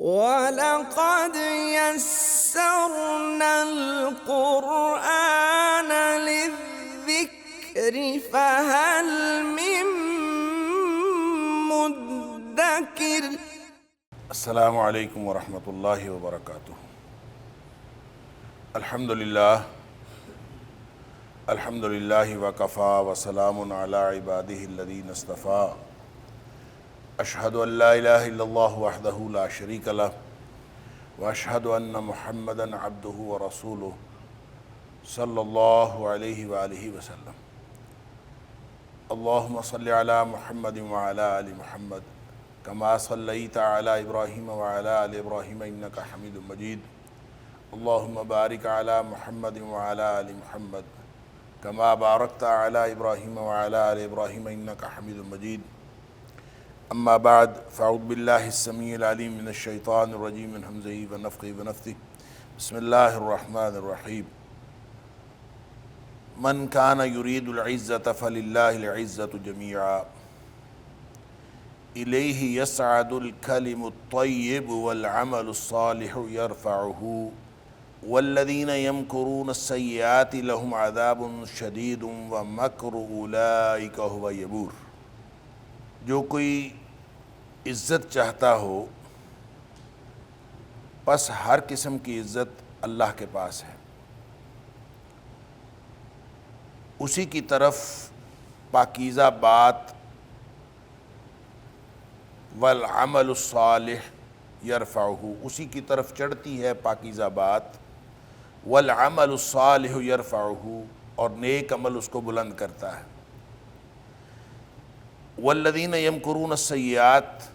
وَلَقَدْ يَسَّرْنَا الْقُرْآنَ لِلذِّكْرِ فَهَلْ مِن مُّدَّكِرٍ۔ السلام علیکم ورحمۃ اللہ وبرکاتہ۔ الحمدللہ وکفیٰ وسلام علی عبادہ الذین اصطفیٰ۔ اشہد ان لا الہ الا اللہ وحدہ لا شریک لہ واشہد ان محمدا عبدہ ورسولہ صلی اللہ علیہ وآلہ وسلم۔ اللہم صلی علی محمد وعلی آل محمد کما صلیت علی ابراہیم وعلی آل ابراہیم انک حمید مجید۔ اللہم بارک علی محمد وعلی آل محمد کما بارکت علی ابراہیم وعلی آل ابراہیم انک حمید مجید۔ اما بعد فاعوذ باللہ السمیع العلیم من الشیطان الرجیم من ہمزہ ونفخہ ونفثہ۔ بسم اللہ الرحمن الرحیم۔ من کان یرید العزۃ فللہ العزۃ جمیعا الیہ یصعد الکلم الطیب والعمل الصالح یرفعہ والذین یمکرون السیئات لہم عذاب شدید ومکر اولئک ھو یبور۔ جو کوئی عزت چاہتا ہو پس ہر قسم کی عزت اللہ کے پاس ہے، اسی کی طرف پاکیزہ بات والعمل الصالح یرفعہ، اسی کی طرف چڑھتی ہے پاکیزہ بات، والعمل الصالح یرفعہ، اور نیک عمل اس کو بلند کرتا ہے، والذین یمکرون السیئات،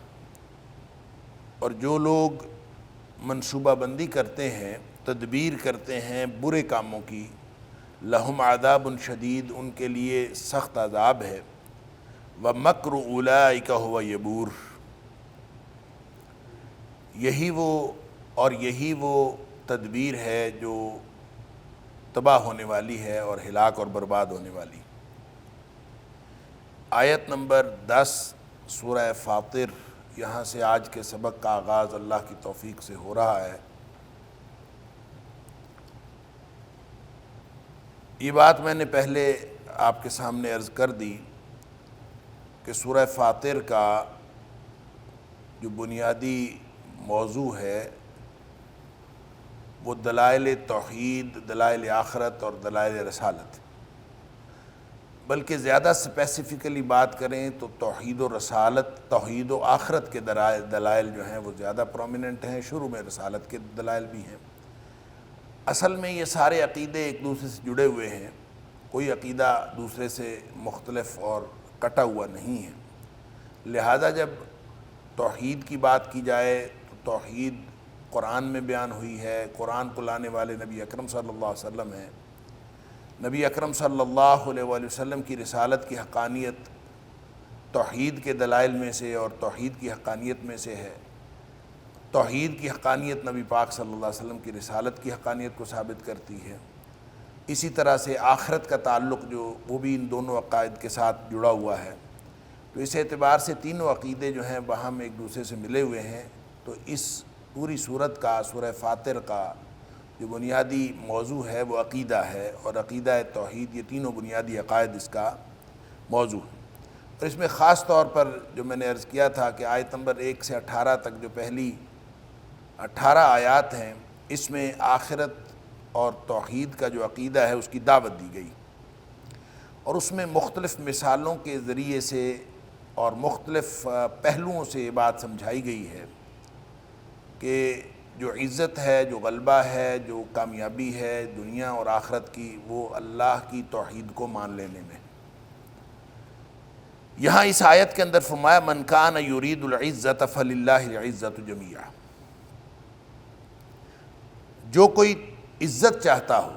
اور جو لوگ منصوبہ بندی کرتے ہیں، تدبیر کرتے ہیں برے کاموں کی، لہم عذاب شدید، ان کے لیے سخت عذاب ہے، ومکر اولئک ھو یبور، یہی وہ تدبیر ہے جو تباہ ہونے والی ہے اور ہلاک اور برباد ہونے والی۔ آیت نمبر 10 سورہ فاطر، یہاں سے آج کے سبق کا آغاز اللہ کی توفیق سے ہو رہا ہے۔ یہ بات میں نے پہلے آپ کے سامنے عرض کر دی کہ سورہ فاطر کا جو بنیادی موضوع ہے وہ دلائل توحید، دلائل آخرت اور دلائل رسالت، بلکہ زیادہ اسپیسیفکلی بات کریں تو توحید و رسالت، توحید و آخرت کے دلائل جو ہیں وہ زیادہ پرومیننٹ ہیں، شروع میں رسالت کے دلائل بھی ہیں۔ اصل میں یہ سارے عقیدے ایک دوسرے سے جڑے ہوئے ہیں، کوئی عقیدہ دوسرے سے مختلف اور کٹا ہوا نہیں ہے، لہذا جب توحید کی بات کی جائے تو توحید قرآن میں بیان ہوئی ہے، قرآن کو لانے والے نبی اکرم صلی اللہ علیہ وسلم ہیں، نبی اکرم صلی اللہ علیہ وآلہ وسلم کی رسالت کی حقانیت توحید کے دلائل میں سے اور توحید کی حقانیت میں سے ہے۔ توحید کی حقانیت نبی پاک صلی اللہ علیہ وسلم کی رسالت کی حقانیت کو ثابت کرتی ہے، اسی طرح سے آخرت کا تعلق جو وہ بھی ان دونوں عقائد کے ساتھ جڑا ہوا ہے، تو اس اعتبار سے تینوں عقیدے جو ہیں باہم ایک دوسرے سے ملے ہوئے ہیں۔ تو اس پوری سورت کا، سورہ فاطر کا جو بنیادی موضوع ہے وہ عقیدہ ہے، اور عقیدہ توحید، یہ تینوں بنیادی عقائد اس کا موضوع ہے۔ اور اس میں خاص طور پر جو میں نے عرض کیا تھا کہ آیت نمبر 1 سے 18 تک جو پہلی 18 آیات ہیں، اس میں آخرت اور توحید کا جو عقیدہ ہے اس کی دعوت دی گئی، اور اس میں مختلف مثالوں کے ذریعے سے اور مختلف پہلوؤں سے یہ بات سمجھائی گئی ہے کہ جو عزت ہے، جو غلبہ ہے، جو کامیابی ہے دنیا اور آخرت کی، وہ اللہ کی توحید کو مان لینے میں۔ یہاں اس آیت کے اندر فرمایا من کان یرید العزۃ فللہ العزۃ جمیعا، جو کوئی عزت چاہتا ہو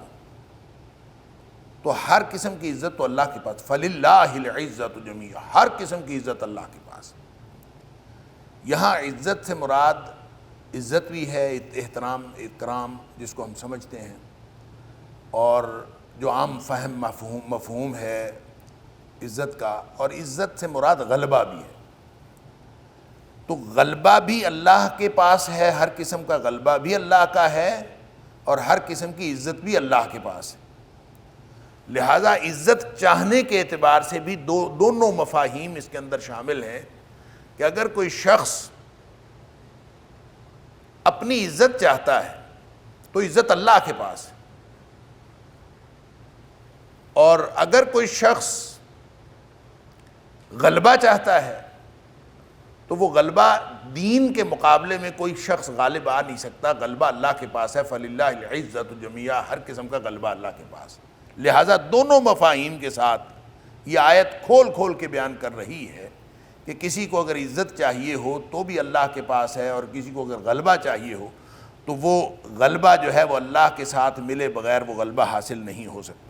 تو ہر قسم کی عزت تو اللہ کے پاس، فللہ العزۃ جمیعا، ہر قسم کی عزت اللہ کے پاس۔ یہاں عزت سے مراد عزت بھی ہے، احترام، اکرام جس کو ہم سمجھتے ہیں، اور جو عام فہم مفہوم ہے عزت کا، اور عزت سے مراد غلبہ بھی ہے۔ تو غلبہ بھی اللہ کے پاس ہے، ہر قسم کا غلبہ بھی اللہ کا ہے، اور ہر قسم کی عزت بھی اللہ کے پاس ہے۔ لہٰذا عزت چاہنے کے اعتبار سے بھی دونوں مفاہیم اس کے اندر شامل ہیں کہ اگر کوئی شخص اپنی عزت چاہتا ہے تو عزت اللہ کے پاس ہے، اور اگر کوئی شخص غلبہ چاہتا ہے تو وہ غلبہ دین کے مقابلے میں کوئی شخص غالب آ نہیں سکتا، غلبہ اللہ کے پاس ہے۔ فَلِلَّهِ الْعِزَّةُ جَمِيعًا، ہر قسم کا غلبہ اللہ کے پاس ہے۔ لہٰذا دونوں مفاہیم کے ساتھ یہ آیت کھول کھول کے بیان کر رہی ہے کہ کسی کو اگر عزت چاہیے ہو تو بھی اللہ کے پاس ہے، اور کسی کو اگر غلبہ چاہیے ہو تو وہ غلبہ جو ہے وہ اللہ کے ساتھ ملے بغیر وہ غلبہ حاصل نہیں ہو سکتا۔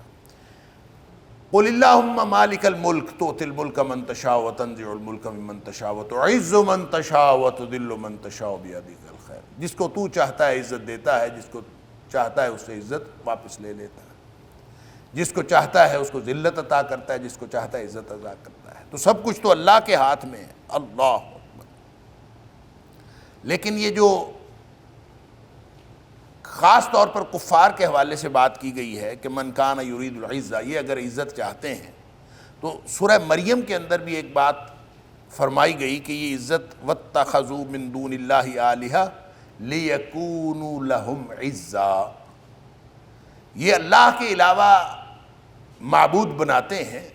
قُلِ اللَّهُمَّ مَالِكَ الْمُلْكِ تُؤْتِي الْمُلْكَ مَن تَشَاءُ وَتَنزِعُ الْمُلْكَ مِمَّن تَشَاءُ وَتُعِزُّ مَن تَشَاءُ وَتُذِلُّ مَن تَشَاءُ بِيَدِكَ الْخَيْرُ، جس کو تو چاہتا ہے عزت دیتا ہے، جس کو چاہتا ہے اس سے عزت واپس لے لیتا ہے، جس کو چاہتا ہے اس کو ذلت عطا کرتا ہے، جس کو چاہتا ہے عزت عطا کرتا ہے۔ تو سب کچھ تو اللہ کے ہاتھ میں ہے، اللہ اکبر۔ لیکن یہ جو خاص طور پر کفار کے حوالے سے بات کی گئی ہے کہ من کان یرید العزہ، یہ اگر عزت چاہتے ہیں تو سورہ مریم کے اندر بھی ایک بات فرمائی گئی کہ یہ عزت واتخذوا من دون اللہ آلہہ لیکونوا لہم عزا، یہ اللہ کے علاوہ معبود بناتے ہیں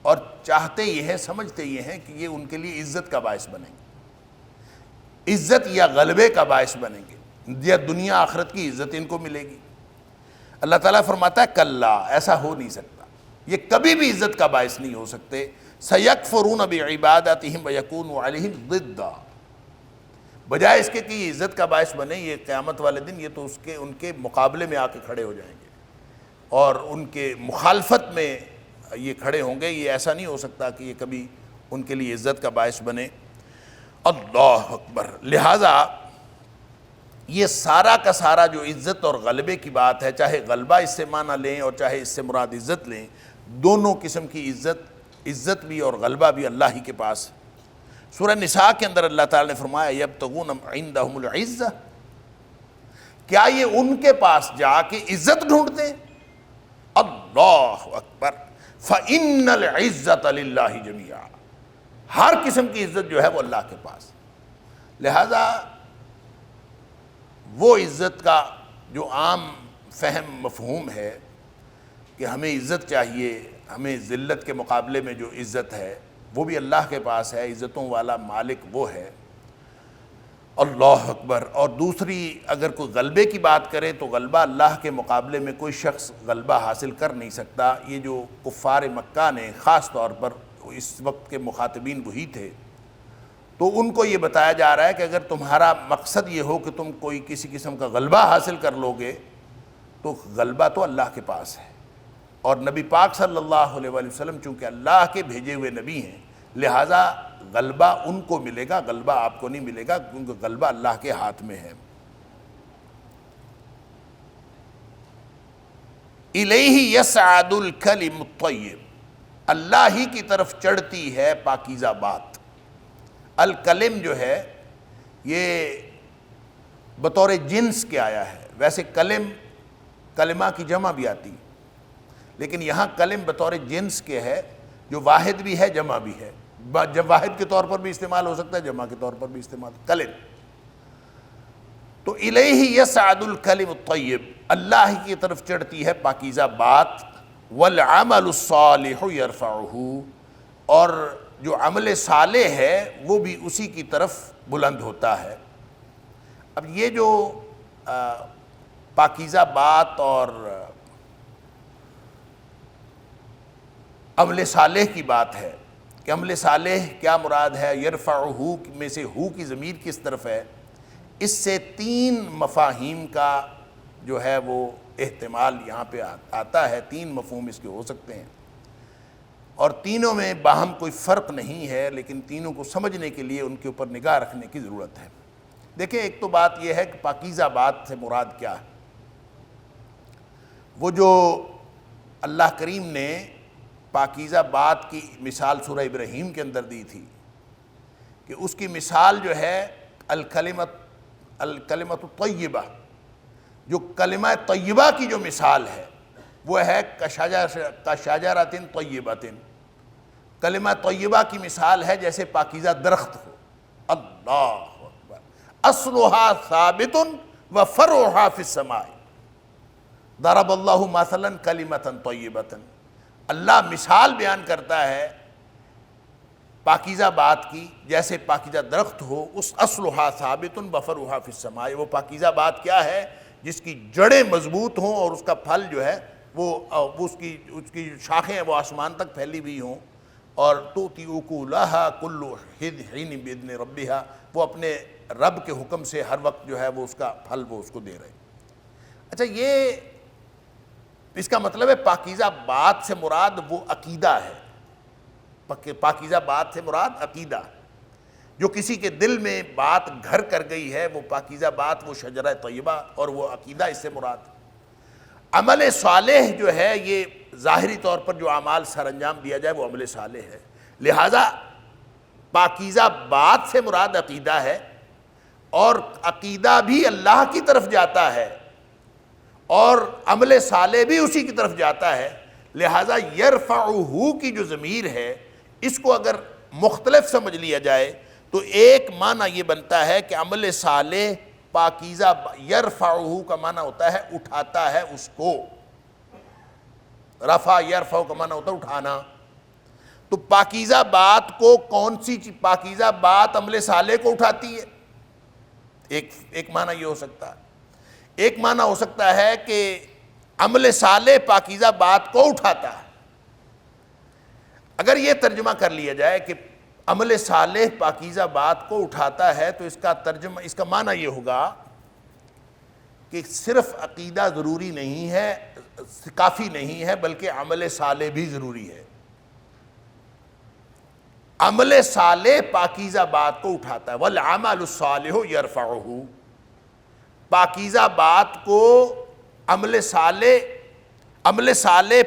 اور چاہتے یہ ہیں، سمجھتے یہ ہیں کہ یہ ان کے لیے عزت کا باعث بنیں گے، عزت یا غلبے کا باعث بنیں گے، یا دنیا آخرت کی عزت ان کو ملے گی۔ اللہ تعالیٰ فرماتا ہے کلا، ایسا ہو نہیں سکتا، یہ کبھی بھی عزت کا باعث نہیں ہو سکتے۔ سَيَكْفُرُونَ بِعِبَادَتِهِمْ وَيَكُونُوا عَلَيْهِمْ ضِدًّا، بجائے اس کے کہ یہ عزت کا باعث بنے، یہ قیامت والے دن یہ تو ان کے مقابلے میں آ کے کھڑے ہو جائیں گے اور ان کے مخالفت میں یہ کھڑے ہوں گے۔ یہ ایسا نہیں ہو سکتا کہ یہ کبھی ان کے لیے عزت کا باعث بنے۔ اللہ اکبر۔ لہٰذا یہ سارا کا سارا جو عزت اور غلبے کی بات ہے، چاہے غلبہ اس سے معنی لیں اور چاہے اس سے مراد عزت لیں، دونوں قسم کی عزت بھی اور غلبہ بھی اللہ ہی کے پاس ہے۔ سورہ نساء کے اندر اللہ تعالیٰ نے فرمایا یبتغون عندہم العزہ، کیا یہ ان کے پاس جا کے عزت ڈھونڈتے ہیں؟ اللہ اکبر۔ فَإِنَّ الْعِزَّةَ لِلَّهِ جَمِيعًا، ہر قسم کی عزت جو ہے وہ اللہ کے پاس۔ لہذا وہ عزت کا جو عام فہم مفہوم ہے کہ ہمیں عزت چاہیے، ہمیں ذلت کے مقابلے میں جو عزت ہے وہ بھی اللہ کے پاس ہے، عزتوں والا مالک وہ ہے۔ اللہ اکبر۔ اور دوسری اگر کوئی غلبے کی بات کرے تو غلبہ اللہ کے مقابلے میں کوئی شخص غلبہ حاصل کر نہیں سکتا۔ یہ جو کفار مکہ نے خاص طور پر اس وقت کے مخاطبین وہی تھے، تو ان کو یہ بتایا جا رہا ہے کہ اگر تمہارا مقصد یہ ہو کہ تم کوئی کسی قسم کا غلبہ حاصل کر لو گے تو غلبہ تو اللہ کے پاس ہے، اور نبی پاک صلی اللہ علیہ وآلہ وسلم چونکہ اللہ کے بھیجے ہوئے نبی ہیں، لہٰذا غلبہ ان کو ملے گا، غلبہ آپ کو نہیں ملے گا، کیونکہ غلبہ اللہ کے ہاتھ میں ہے۔ الیہ یصعد الکلم الطیب، اللہ ہی کی طرف چڑھتی ہے پاکیزہ بات۔ الکلم جو ہے یہ بطور جنس کے آیا ہے، ویسے کلمہ کی جمع بھی آتی، لیکن یہاں کلم بطور جنس کے ہے، جو واحد بھی ہے جمع بھی ہے، جب واحد کے طور پر بھی استعمال ہو سکتا ہے، جمع کے طور پر بھی استعمال، کلم۔ تو الیہ یصعد الکلم الطیب، اللہ ہی کی طرف چڑھتی ہے پاکیزہ بات، والعمل الصالح یرفعہ، اور جو عمل صالح ہے وہ بھی اسی کی طرف بلند ہوتا ہے۔ اب یہ جو پاکیزہ بات اور عمل صالح کی بات ہے کہ عمل صالح کیا مراد ہے، یرفعہ میں سے ہو کی ضمیر کس طرف ہے، اس سے تین مفاہیم کا جو ہے وہ احتمال یہاں پہ آتا ہے، تین مفہوم اس کے ہو سکتے ہیں، اور تینوں میں باہم کوئی فرق نہیں ہے، لیکن تینوں کو سمجھنے کے لیے ان کے اوپر نگاہ رکھنے کی ضرورت ہے۔ دیکھیں، ایک تو بات یہ ہے کہ پاکیزہ بات سے مراد کیا ہے۔ وہ جو اللہ کریم نے پاکیزہ بات کی مثال سورہ ابراہیم کے اندر دی تھی کہ اس کی مثال جو ہے الکلمۃ الطیبہ، جو کلمہ طیبہ کی جو مثال ہے وہ ہے کشجرۃ طیبۃ، کلمہ طیبہ کی مثال ہے جیسے پاکیزہ درخت ہو. اللہ اکبر. اصلها ثابت وفرعها فی السماء. ضرب اللہ مثلا کلمۃ طیبۃ. اللہ مثال بیان کرتا ہے پاکیزہ بات کی جیسے پاکیزہ درخت ہو. اس اصلها ثابت وفرعها فی السماء. وہ پاکیزہ بات کیا ہے؟ جس کی جڑیں مضبوط ہوں اور اس کا پھل جو ہے وہ اس کی شاخیں وہ آسمان تک پھیلی ہوئی ہوں. اور تؤتی اکلھا کل حین باذن ربھا. وہ اپنے رب کے حکم سے ہر وقت جو ہے وہ اس کا پھل وہ اس کو دے رہے. اچھا، یہ اس کا مطلب ہے پاکیزہ بات سے مراد وہ عقیدہ ہے. پاکیزہ بات سے مراد عقیدہ، جو کسی کے دل میں بات گھر کر گئی ہے، وہ پاکیزہ بات، وہ شجرہ طیبہ اور وہ عقیدہ اس سے مراد. عمل صالح جو ہے یہ ظاہری طور پر جو اعمال سر انجام دیا جائے وہ عمل صالح ہے. لہٰذا پاکیزہ بات سے مراد عقیدہ ہے، اور عقیدہ بھی اللہ کی طرف جاتا ہے اور عمل صالح بھی اسی کی طرف جاتا ہے. لہٰذا یرفعہ کی جو ضمیر ہے اس کو اگر مختلف سمجھ لیا جائے تو ایک معنی یہ بنتا ہے کہ عمل صالح پاکیزہ، یرفعہ کا معنی ہوتا ہے اٹھاتا ہے اس کو. رفع یرفع کا معنی ہوتا ہے اٹھانا. تو پاکیزہ بات کو کون سی چیز؟ پاکیزہ بات عمل صالح کو اٹھاتی ہے. ایک معنی یہ ہو سکتا ہے. ایک معنی ہو سکتا ہے کہ عمل صالح پاکیزہ بات کو اٹھاتا ہے. اگر یہ ترجمہ کر لیا جائے کہ عمل صالح پاکیزہ بات کو اٹھاتا ہے تو اس کا ترجمہ، اس کا معنی یہ ہوگا کہ صرف عقیدہ ضروری نہیں ہے، کافی نہیں ہے، بلکہ عمل صالح بھی ضروری ہے. عمل صالح پاکیزہ بات کو اٹھاتا ہے. والعمل الصالح یرفعہ. پاکیزہ بات کو عمل صالح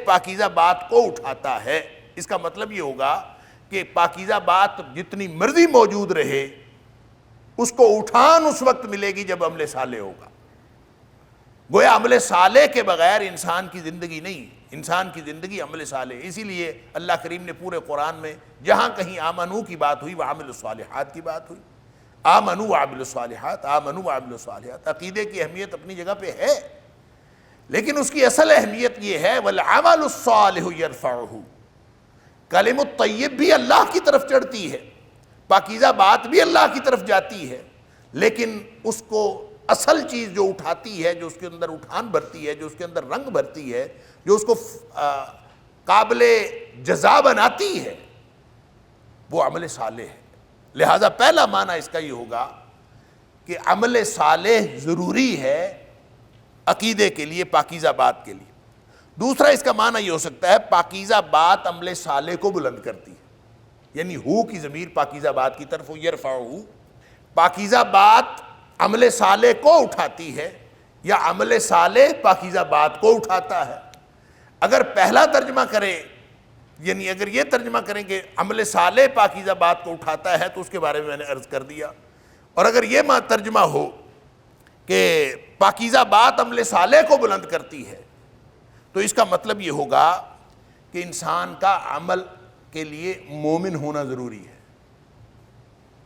پاکیزہ بات کو اٹھاتا ہے. اس کا مطلب یہ ہوگا کہ پاکیزہ بات جتنی مرضی موجود رہے اس کو اٹھان اس وقت ملے گی جب عمل صالح ہوگا. گویا عمل صالح کے بغیر انسان کی زندگی نہیں، انسان کی زندگی عمل صالح. اسی لیے اللہ کریم نے پورے قرآن میں جہاں کہیں آمنو کی بات ہوئی وعملوا الصالحات کی بات ہوئی. آمنو وعملوا الصالحات، آمنو وعملوا الصالحات. عقیدے کی اہمیت اپنی جگہ پہ ہے، لیکن اس کی اصل اہمیت یہ ہے والعمل الصالح یرفعہ. کلمہ الطیب بھی اللہ کی طرف چڑھتی ہے، پاکیزہ بات بھی اللہ کی طرف جاتی ہے، لیکن اس کو اصل چیز جو اٹھاتی ہے، جو اس کے اندر اٹھان بھرتی ہے، جو اس کے اندر رنگ بھرتی ہے، جو اس کو قابل جزا بناتی ہے، وہ عمل صالح ہے. لہذا پہلا معنی اس کا یہ ہوگا کہ عمل صالح ضروری ہے عقیدے کے لیے، پاکیزہ بات کے لیے. دوسرا اس کا معنی یہ ہو سکتا ہے پاکیزہ بات عمل صالح کو بلند کرتی ہے، یعنی ہو کی ضمیر پاکیزہ بات کی طرف ہو. یرفعہ، پاکیزہ بات عمل صالح کو اٹھاتی ہے یا عمل صالح پاکیزہ بات کو اٹھاتا ہے. اگر پہلا ترجمہ کرے، یعنی اگر یہ ترجمہ کریں کہ عمل صالح پاکیزہ بات کو اٹھاتا ہے تو اس کے بارے میں نے عرض کر دیا. اور اگر یہ ترجمہ ہو کہ پاکیزہ بات عمل صالح کو بلند کرتی ہے تو اس کا مطلب یہ ہوگا کہ انسان کا عمل کے لیے مومن ہونا ضروری ہے.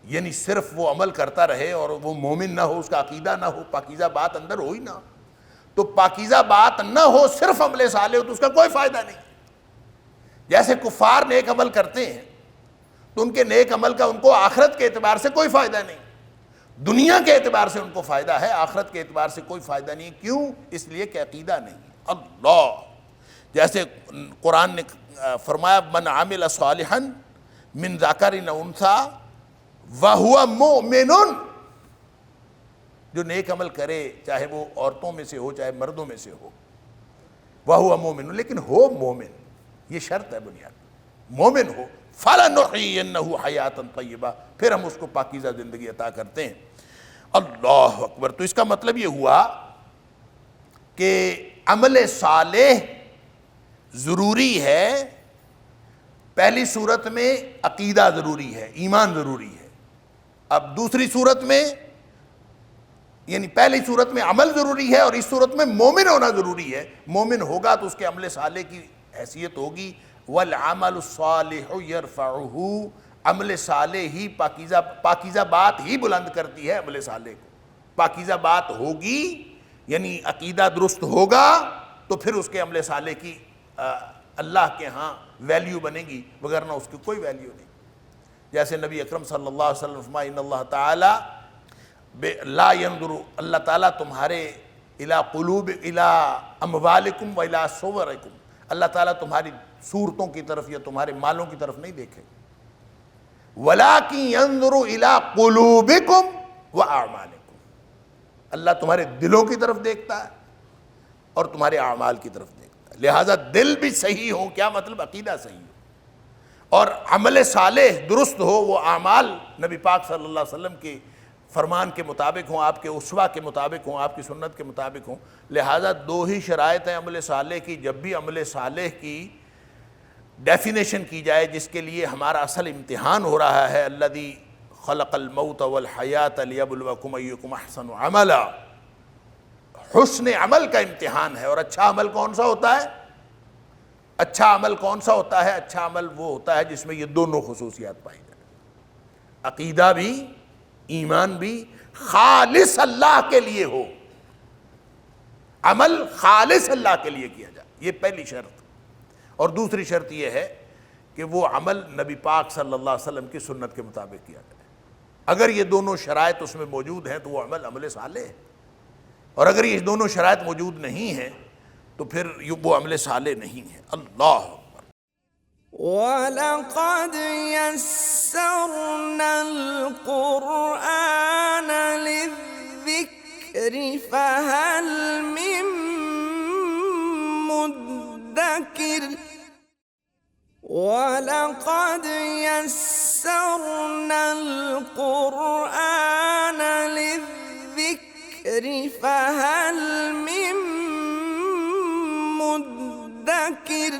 یعنی صرف وہ عمل کرتا رہے اور وہ مومن نہ ہو، اس کا عقیدہ نہ ہو، پاکیزہ بات اندر ہو ہی نہ. تو پاکیزہ بات نہ ہو، صرف عمل صالح ہو تو اس کا کوئی فائدہ نہیں. جیسے کفار نیک عمل کرتے ہیں تو ان کے نیک عمل کا ان کو آخرت کے اعتبار سے کوئی فائدہ نہیں. دنیا کے اعتبار سے ان کو فائدہ ہے، آخرت کے اعتبار سے کوئی فائدہ نہیں. کیوں؟ اس لیے کہ عقیدہ نہیں. اللہ، جیسے قرآن نے فرمایا من عمل صالحا من ذکر او انثی وہو مؤمن. جو نیک عمل کرے چاہے وہ عورتوں میں سے ہو چاہے مردوں میں سے ہو، وہو مؤمن، لیکن ہو مومن. یہ شرط ہے بنیاد، مومن ہو. فَلَنُحْيِيَنَّهُ حَيَاةً طَيِّبَةً، پھر ہم اس کو پاکیزہ زندگی عطا کرتے ہیں. اللہ اکبر. تو اس کا مطلب یہ ہوا کہ عمل صالح ضروری ہے. پہلی صورت میں عقیدہ ضروری ہے، ایمان ضروری ہے. اب دوسری صورت میں یعنی پہلی صورت میں عمل ضروری ہے اور اس صورت میں مومن ہونا ضروری ہے. مومن ہوگا تو اس کے عمل صالح کی حیثیت ہوگی. والعمل الصالح یرفعہ، عمل صالح ہی پاکیزہ بات ہی بلند کرتی ہے عمل صالح کو. پاکیزہ بات ہوگی یعنی عقیدہ درست ہوگا تو پھر اس کے عمل صالح کی اللہ کے ہاں ویلیو بنے گی، وگرنہ اس کی کوئی ویلیو نہیں. جیسے نبی اکرم صلی اللہ علیہ وسلم فرمایا ان اللہ تعالی لا ينظر، اللہ تعالیٰ تمہارے الی قلوب الی اموالکم و الی صورکم، اللہ تعالیٰ تمہاری صورتوں کی طرف یا تمہارے مالوں کی طرف نہیں دیکھے. ولکن ينظر الی قلوبکم و اعمالکم، اللہ تمہارے دلوں کی طرف دیکھتا ہے اور تمہارے اعمال کی طرف دیکھتا ہے. لہٰذا دل بھی صحیح ہو، کیا مطلب عقیدہ صحیح ہو اور عمل صالح درست ہو، وہ اعمال نبی پاک صلی اللہ علیہ وسلم کے فرمان کے مطابق ہوں، آپ کے اسوہ کے مطابق ہوں، آپ کی سنت کے مطابق ہوں. لہٰذا دو ہی شرائط ہیں عمل صالح کی. جب بھی عمل صالح کی ڈیفینیشن کی جائے، جس کے لیے ہمارا اصل امتحان ہو رہا ہے، الذی خلق الموت والحیات لیبلوکم ایکم احسن عملا، حسن عمل کا امتحان ہے. اور اچھا عمل کون سا ہوتا ہے؟ اچھا عمل کون سا ہوتا ہے؟ اچھا عمل وہ ہوتا ہے جس میں یہ دونوں خصوصیات پائی جائیں، عقیدہ بھی ایمان بھی خالص اللہ کے لیے ہو، عمل خالص اللہ کے لیے کیا جائے، یہ پہلی شرط. اور دوسری شرط یہ ہے کہ وہ عمل نبی پاک صلی اللہ علیہ وسلم کی سنت کے مطابق کیا جائے. اگر یہ دونوں شرائط اس میں موجود ہیں تو وہ عمل صالح ہے، اور اگر یہ دونوں شرائط موجود نہیں ہیں تو پھر وہ عمل صالح نہیں ہے. اللہ وَلَقَدْ يَسَّرْنَا الْقُرْآنَ لِلذِّكْرِ فَهَلْ مِن مُدَّكِرٍ وَلَقَدْ يَسَّرْنَا الْقُرْآنَ لِلذِّكْرِ فَهَلْ مِن مُدَّكِرٍ.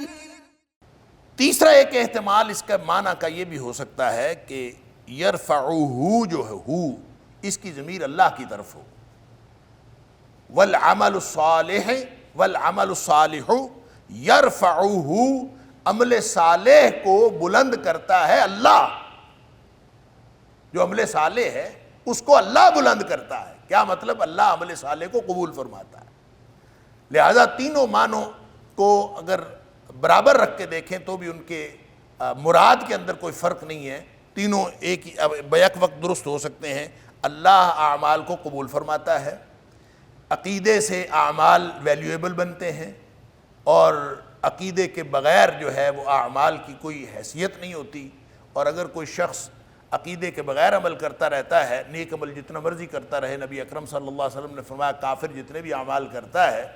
تیسرا ایک احتمال اس کا معنی کا یہ بھی ہو سکتا ہے کہ یرفعہ جو ہے ہو، اس کی ضمیر اللہ کی طرف ہو. والعمل الصالح یرفعہ، عمل صالح کو بلند کرتا ہے اللہ. جو عمل صالح ہے اس کو اللہ بلند کرتا ہے. کیا مطلب؟ اللہ عمل صالح کو قبول فرماتا ہے. لہذا تینوں معنوں کو اگر برابر رکھ کے دیکھیں تو بھی ان کے مراد کے اندر کوئی فرق نہیں ہے، تینوں ایک بیک وقت درست ہو سکتے ہیں. اللہ اعمال کو قبول فرماتا ہے، عقیدے سے اعمال ویلیویبل بنتے ہیں، اور عقیدے کے بغیر جو ہے وہ اعمال کی کوئی حیثیت نہیں ہوتی. اور اگر کوئی شخص عقیدے کے بغیر عمل کرتا رہتا ہے، نیک عمل جتنا مرضی کرتا رہے، نبی اکرم صلی اللہ علیہ وسلم نے فرمایا کافر جتنے بھی اعمال کرتا ہے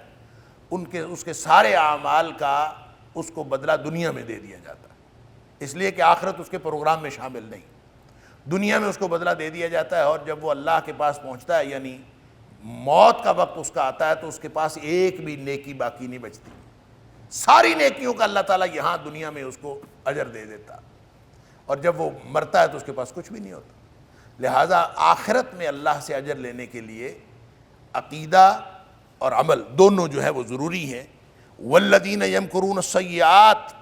اس کے سارے اعمال کا اس کو بدلہ دنیا میں دے دیا جاتا ہے، اس لیے کہ آخرت اس کے پروگرام میں شامل نہیں. دنیا میں اس کو بدلہ دے دیا جاتا ہے، اور جب وہ اللہ کے پاس پہنچتا ہے یعنی موت کا وقت اس کا آتا ہے تو اس کے پاس ایک بھی نیکی باقی نہیں بچتی. ساری نیکیوں کا اللہ تعالیٰ یہاں دنیا میں اس کو اجر دے دیتا، اور جب وہ مرتا ہے تو اس کے پاس کچھ بھی نہیں ہوتا. لہٰذا آخرت میں اللہ سے اجر لینے کے لیے عقیدہ اور عمل دونوں جو ہے وہ ضروری ہیں. والذین یمکرون السیئات،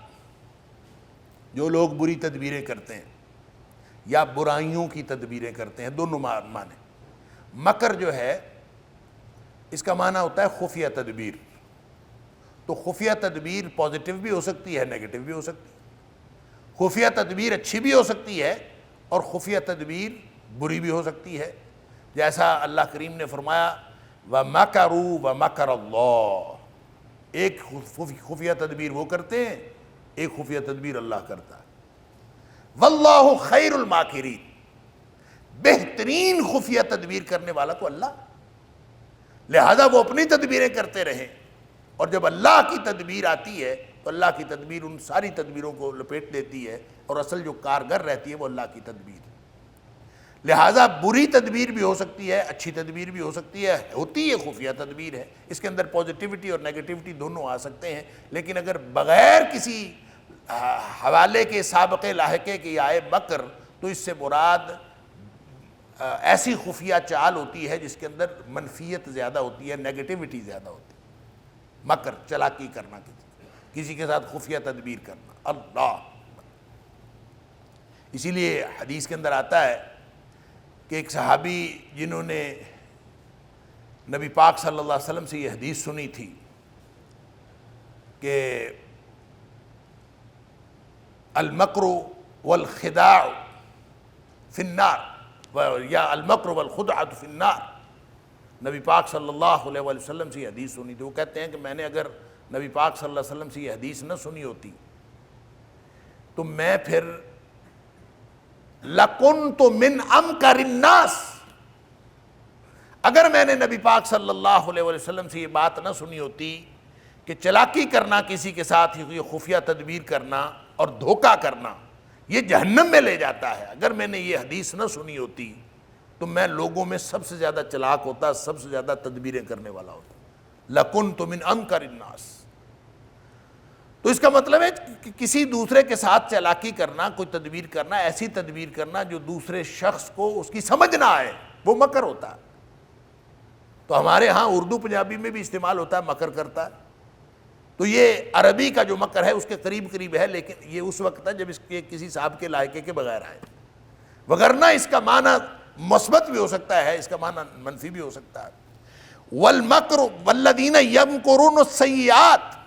جو لوگ بری تدبیریں کرتے ہیں یا برائیوں کی تدبیریں کرتے ہیں، دونوں معنی. مکر جو ہے اس کا معنی ہوتا ہے خفیہ تدبیر. تو خفیہ تدبیر پازیٹیو بھی ہو سکتی ہے، نیگیٹو بھی ہو سکتی ہے. خفیہ تدبیر اچھی بھی ہو سکتی ہے اور خفیہ تدبیر بری بھی ہو سکتی ہے. جیسا اللہ کریم نے فرمایا وَمَكَرُوا وَمَكَرَ اللَّهُ، ایک خفیہ تدبیر وہ کرتے ہیں، ایک خفیہ تدبیر اللہ کرتا ہے. وَاللَّهُ خَيْرُ الْمَاكِرِينَ، بہترین خفیہ تدبیر کرنے والا تو اللہ. لہذا وہ اپنی تدبیریں کرتے رہیں، اور جب اللہ کی تدبیر آتی ہے تو اللہ کی تدبیر ان ساری تدبیروں کو لپیٹ دیتی ہے، اور اصل جو کارگر رہتی ہے وہ اللہ کی تدبیر. لہٰذا بری تدبیر بھی ہو سکتی ہے، اچھی تدبیر بھی ہو سکتی ہے، ہوتی ہے خفیہ تدبیر ہے، اس کے اندر پازیٹیوٹی اور نیگیٹیوٹی دونوں آ سکتے ہیں. لیکن اگر بغیر کسی حوالے کے سابقے لاحقے کے آئے مکر، تو اس سے مراد ایسی خفیہ چال ہوتی ہے جس کے اندر منفیت زیادہ ہوتی ہے، نیگیٹیوٹی زیادہ ہوتی ہے، مکر، چلاکی کرنا، کسی کے ساتھ خفیہ تدبیر کرنا، اللہ۔ اسی لیے حدیث کے اندر آتا ہے کہ ایک صحابی جنہوں نے نبی پاک صلی اللہ علیہ وسلم سے یہ حدیث سنی تھی کہ المکر والخداع فی النار، یا المکر والخدعۃ فی النار، نبی پاک صلی اللہ علیہ وآلہ وسلم سے یہ حدیث سنی تھی۔ وہ کہتے ہیں کہ میں نے اگر نبی پاک صلی اللہ علیہ وسلم سے یہ حدیث نہ سنی ہوتی تو میں پھر لَكُنْتُ مِنْ أَمْكَرِ النَّاسِ، اگر میں نے نبی پاک صلی اللہ علیہ وآلہ وسلم سے یہ بات نہ سنی ہوتی کہ چلاکی کرنا، کسی کے ساتھ یہ خفیہ تدبیر کرنا اور دھوکہ کرنا یہ جہنم میں لے جاتا ہے، اگر میں نے یہ حدیث نہ سنی ہوتی تو میں لوگوں میں سب سے زیادہ چلاک ہوتا، سب سے زیادہ تدبیریں کرنے والا ہوتا۔ لَكُنْتُ مِنْ أَمْكَرِ النَّاسِ، تو اس کا مطلب ہے کہ کسی دوسرے کے ساتھ چلاکی کرنا، کوئی تدبیر کرنا، ایسی تدبیر کرنا جو دوسرے شخص کو اس کی سمجھ نہ آئے، وہ مکر ہوتا ہے۔ تو ہمارے ہاں اردو پنجابی میں بھی استعمال ہوتا ہے، مکر کرتا ہے، تو یہ عربی کا جو مکر ہے اس کے قریب قریب ہے، لیکن یہ اس وقت ہے جب اس کے کسی صاحب کے لائقے کے بغیر آئے، وگرنہ اس کا معنی مثبت بھی ہو سکتا ہے، اس کا معنی منفی بھی ہو سکتا ہے۔ والمکر والذین یمکرون السیئات،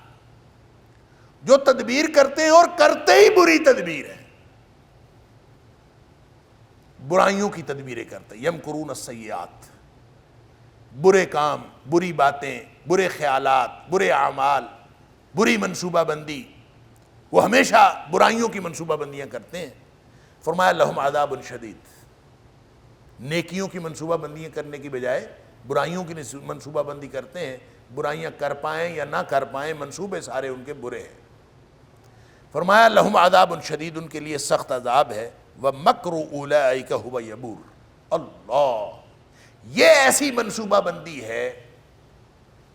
جو تدبیر کرتے ہیں اور کرتے ہی بری تدبیر ہے، برائیوں کی تدبیریں کرتے ہیں، یمکرون السیئات، برے کام، بری باتیں، برے خیالات، برے اعمال، بری منصوبہ بندی، وہ ہمیشہ برائیوں کی منصوبہ بندیاں کرتے ہیں۔ فرمایا لہم عذاب شدید، نیکیوں کی منصوبہ بندیاں کرنے کی بجائے برائیوں کی منصوبہ بندی کرتے ہیں، برائیاں کر پائیں یا نہ کر پائیں، منصوبے سارے ان کے برے ہیں۔ فرمایا لہم عذاب شدید، ان کے لیے سخت عذاب ہے، وَمَكْرُ أُولَئِكَ هُوَ يَبُورُ، اللہ، یہ ایسی منصوبہ بندی ہے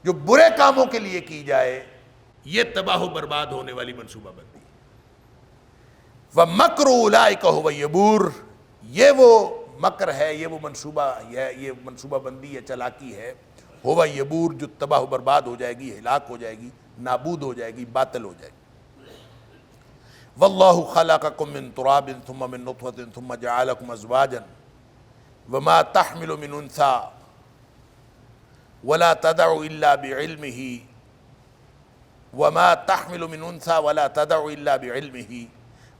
جو برے کاموں کے لیے کی جائے، یہ تباہ و برباد ہونے والی منصوبہ بندی۔ وَمَكْرُ أُولَئِكَ هُوَ يَبُورُ، یہ وہ مکر ہے، یہ وہ منصوبہ ہے، یہ منصوبہ بندی ہے، چلاکی ہے، ہوا یبور، جو تباہ و برباد ہو جائے گی، ہلاک ہو جائے گی، نابود ہو جائے گی، باطل ہو جائے گی۔ واللہ خلقکم من تراب ثم من نطفۃ ثم جعلکم ازواجا وما تحمل من انثى ولا تدع الا بعلمه وما تحمل من انثى ولا تدع الا بعلمه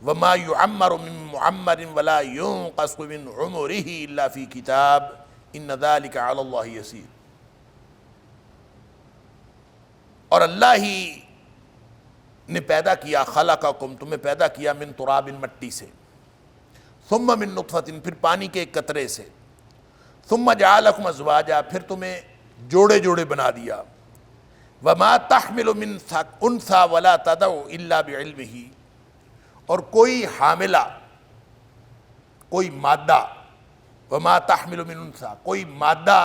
وما يعمر من معمر ولا ينقص من عمره الا في كتاب ان ذلك على الله يسير۔ اور اللہ ہی نے پیدا کیا، خلقکم، تمہیں پیدا کیا، من تراب، مٹی سے، ثم من نطفۃ، پھر پانی کے ایک قطرے سے، ثم جعلکم ازواجا، پھر تمہیں جوڑے جوڑے بنا دیا، وما تحمل من انثى ولا تدع الا بعلمه، اور کوئی حاملہ، کوئی مادہ، وما تحمل من انثى، کوئی مادہ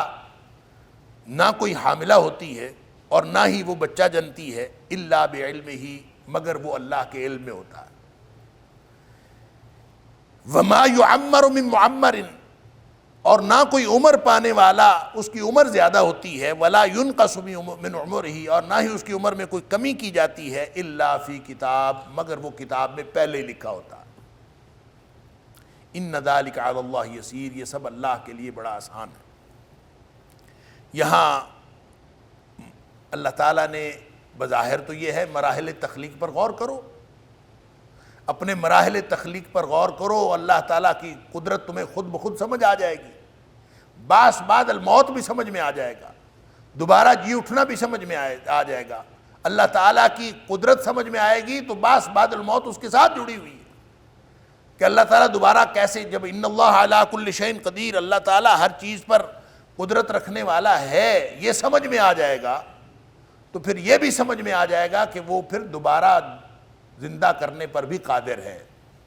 نہ کوئی حاملہ ہوتی ہے اور نہ ہی وہ بچہ جنتی ہے، الا بعلمہ، مگر وہ اللہ کے علم میں ہوتا ہے۔ وما يعمر من معمر، اور نہ کوئی عمر پانے والا اس کی عمر زیادہ ہوتی ہے، ولا ينقص من عمرہ، اور نہ ہی اس کی عمر میں کوئی کمی کی جاتی ہے، الا فی کتاب، مگر وہ کتاب میں پہلے لکھا ہوتا ہے۔ ان ذلک علی اللہ یسیر، یہ سب اللہ کے لیے بڑا آسان ہے۔ یہاں اللہ تعالیٰ نے بظاہر تو یہ ہے مراحل تخلیق پر غور کرو، اپنے مراحل تخلیق پر غور کرو، اللہ تعالیٰ کی قدرت تمہیں خود بخود سمجھ آ جائے گی، بعث بعد الموت بھی سمجھ میں آ جائے گا، دوبارہ جی اٹھنا بھی سمجھ میں آ جائے گا، اللہ تعالیٰ کی قدرت سمجھ میں آئے گی تو بعث بعد الموت اس کے ساتھ جڑی ہوئی ہے کہ اللہ تعالیٰ دوبارہ کیسے، جب ان اللہ علی کل شیء قدیر، اللہ تعالیٰ ہر چیز پر قدرت رکھنے والا ہے، یہ سمجھ میں آ جائے گا تو پھر یہ بھی سمجھ میں آ جائے گا کہ وہ پھر دوبارہ زندہ کرنے پر بھی قادر ہے،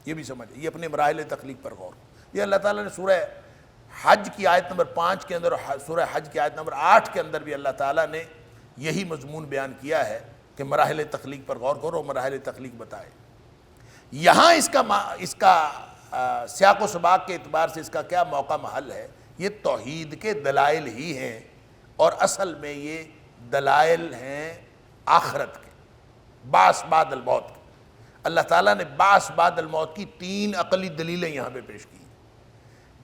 یہ بھی سمجھ، یہ اپنے مراحل تخلیق پر غور۔ یہ اللہ تعالیٰ نے سورہ حج کی آیت نمبر 5 کے اندر، سورہ حج کی آیت نمبر 8 کے اندر بھی اللہ تعالیٰ نے یہی مضمون بیان کیا ہے کہ مراحل تخلیق پر غور کرو، مراحل تخلیق بتائے۔ یہاں اس کا سیاق و سباق کے اعتبار سے اس کا کیا موقع محل ہے یہ توحید کے دلائل ہی ہیں، اور اصل میں یہ دلائل ہیں آخرت کے، بعث بعد الموت کے۔ اللہ تعالیٰ نے بعث بعد الموت کی 3 عقلی دلیلیں یہاں پہ پیش کی،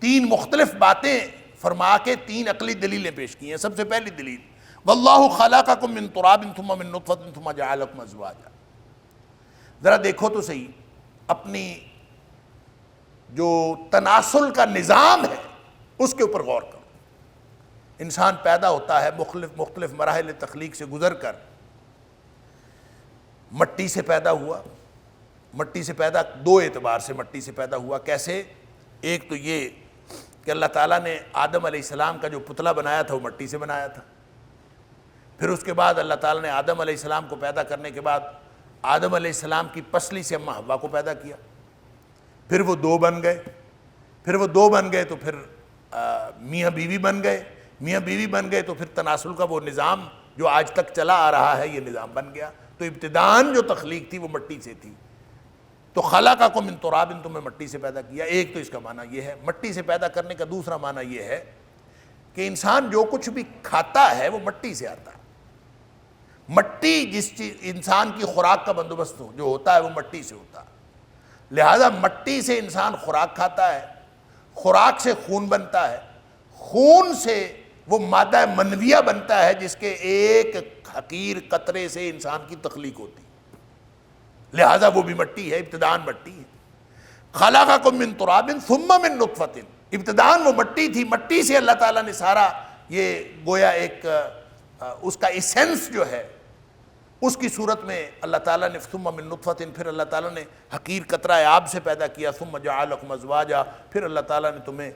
3 مختلف باتیں فرما کے 3 عقلی دلیلیں پیش کی ہیں۔ سب سے پہلی دلیل، واللہ خلقکم من تراب ثم من نطفۃ ثم جعلکم ازواجا۔ ذرا دیکھو تو صحیح، اپنی جو تناسل کا نظام ہے اس کے اوپر غور کرو۔ انسان پیدا ہوتا ہے مختلف مراحل تخلیق سے گزر کر، مٹی سے پیدا ہوا، مٹی سے پیدا 2 اعتبار سے مٹی سے پیدا ہوا۔ کیسے؟ ایک تو یہ کہ اللہ تعالیٰ نے آدم علیہ السلام کا جو پتلا بنایا تھا وہ مٹی سے بنایا تھا، پھر اس کے بعد اللہ تعالیٰ نے آدم علیہ السلام کو پیدا کرنے کے بعد آدم علیہ السلام کی پسلی سے اماں حوا کو پیدا کیا، پھر وہ 2 بن گئے، تو پھر میاں بیوی بن گئے، تو پھر تناسل کا وہ نظام جو آج تک چلا آ رہا ہے یہ نظام بن گیا۔ تو ابتداً جو تخلیق تھی وہ مٹی سے تھی، تو خلقکم من تراب، تمہیں مٹی سے پیدا کیا۔ ایک تو اس کا معنی یہ ہے مٹی سے پیدا کرنے کا۔ دوسرا معنی یہ ہے کہ انسان جو کچھ بھی کھاتا ہے وہ مٹی سے آتا ہے۔ مٹی جس چیز انسان کی خوراک کا بندوبست جو ہوتا ہے وہ مٹی سے ہوتا ہے، لہذا مٹی سے انسان خوراک کھاتا ہے، خوراک سے خون بنتا ہے، خون سے وہ مادہ منویہ بنتا ہے جس کے ایک حقیر قطرے سے انسان کی تخلیق ہوتی ہے، لہذا وہ بھی مٹی ہے، ابتداً مٹی ہے۔ خلقکم من تراب ثم من نطفۃ، ابتداً وہ مٹی تھی، مٹی سے اللہ تعالیٰ نے سارا یہ گویا ایک اس کا ایسنس جو ہے اس کی صورت میں اللہ تعالیٰ نے ثم من نطفۃ، پھر اللہ تعالیٰ نے حقیر قطرہ آب سے پیدا کیا، ثم جعلکم ازواجا، پھر اللہ تعالیٰ نے تمہیں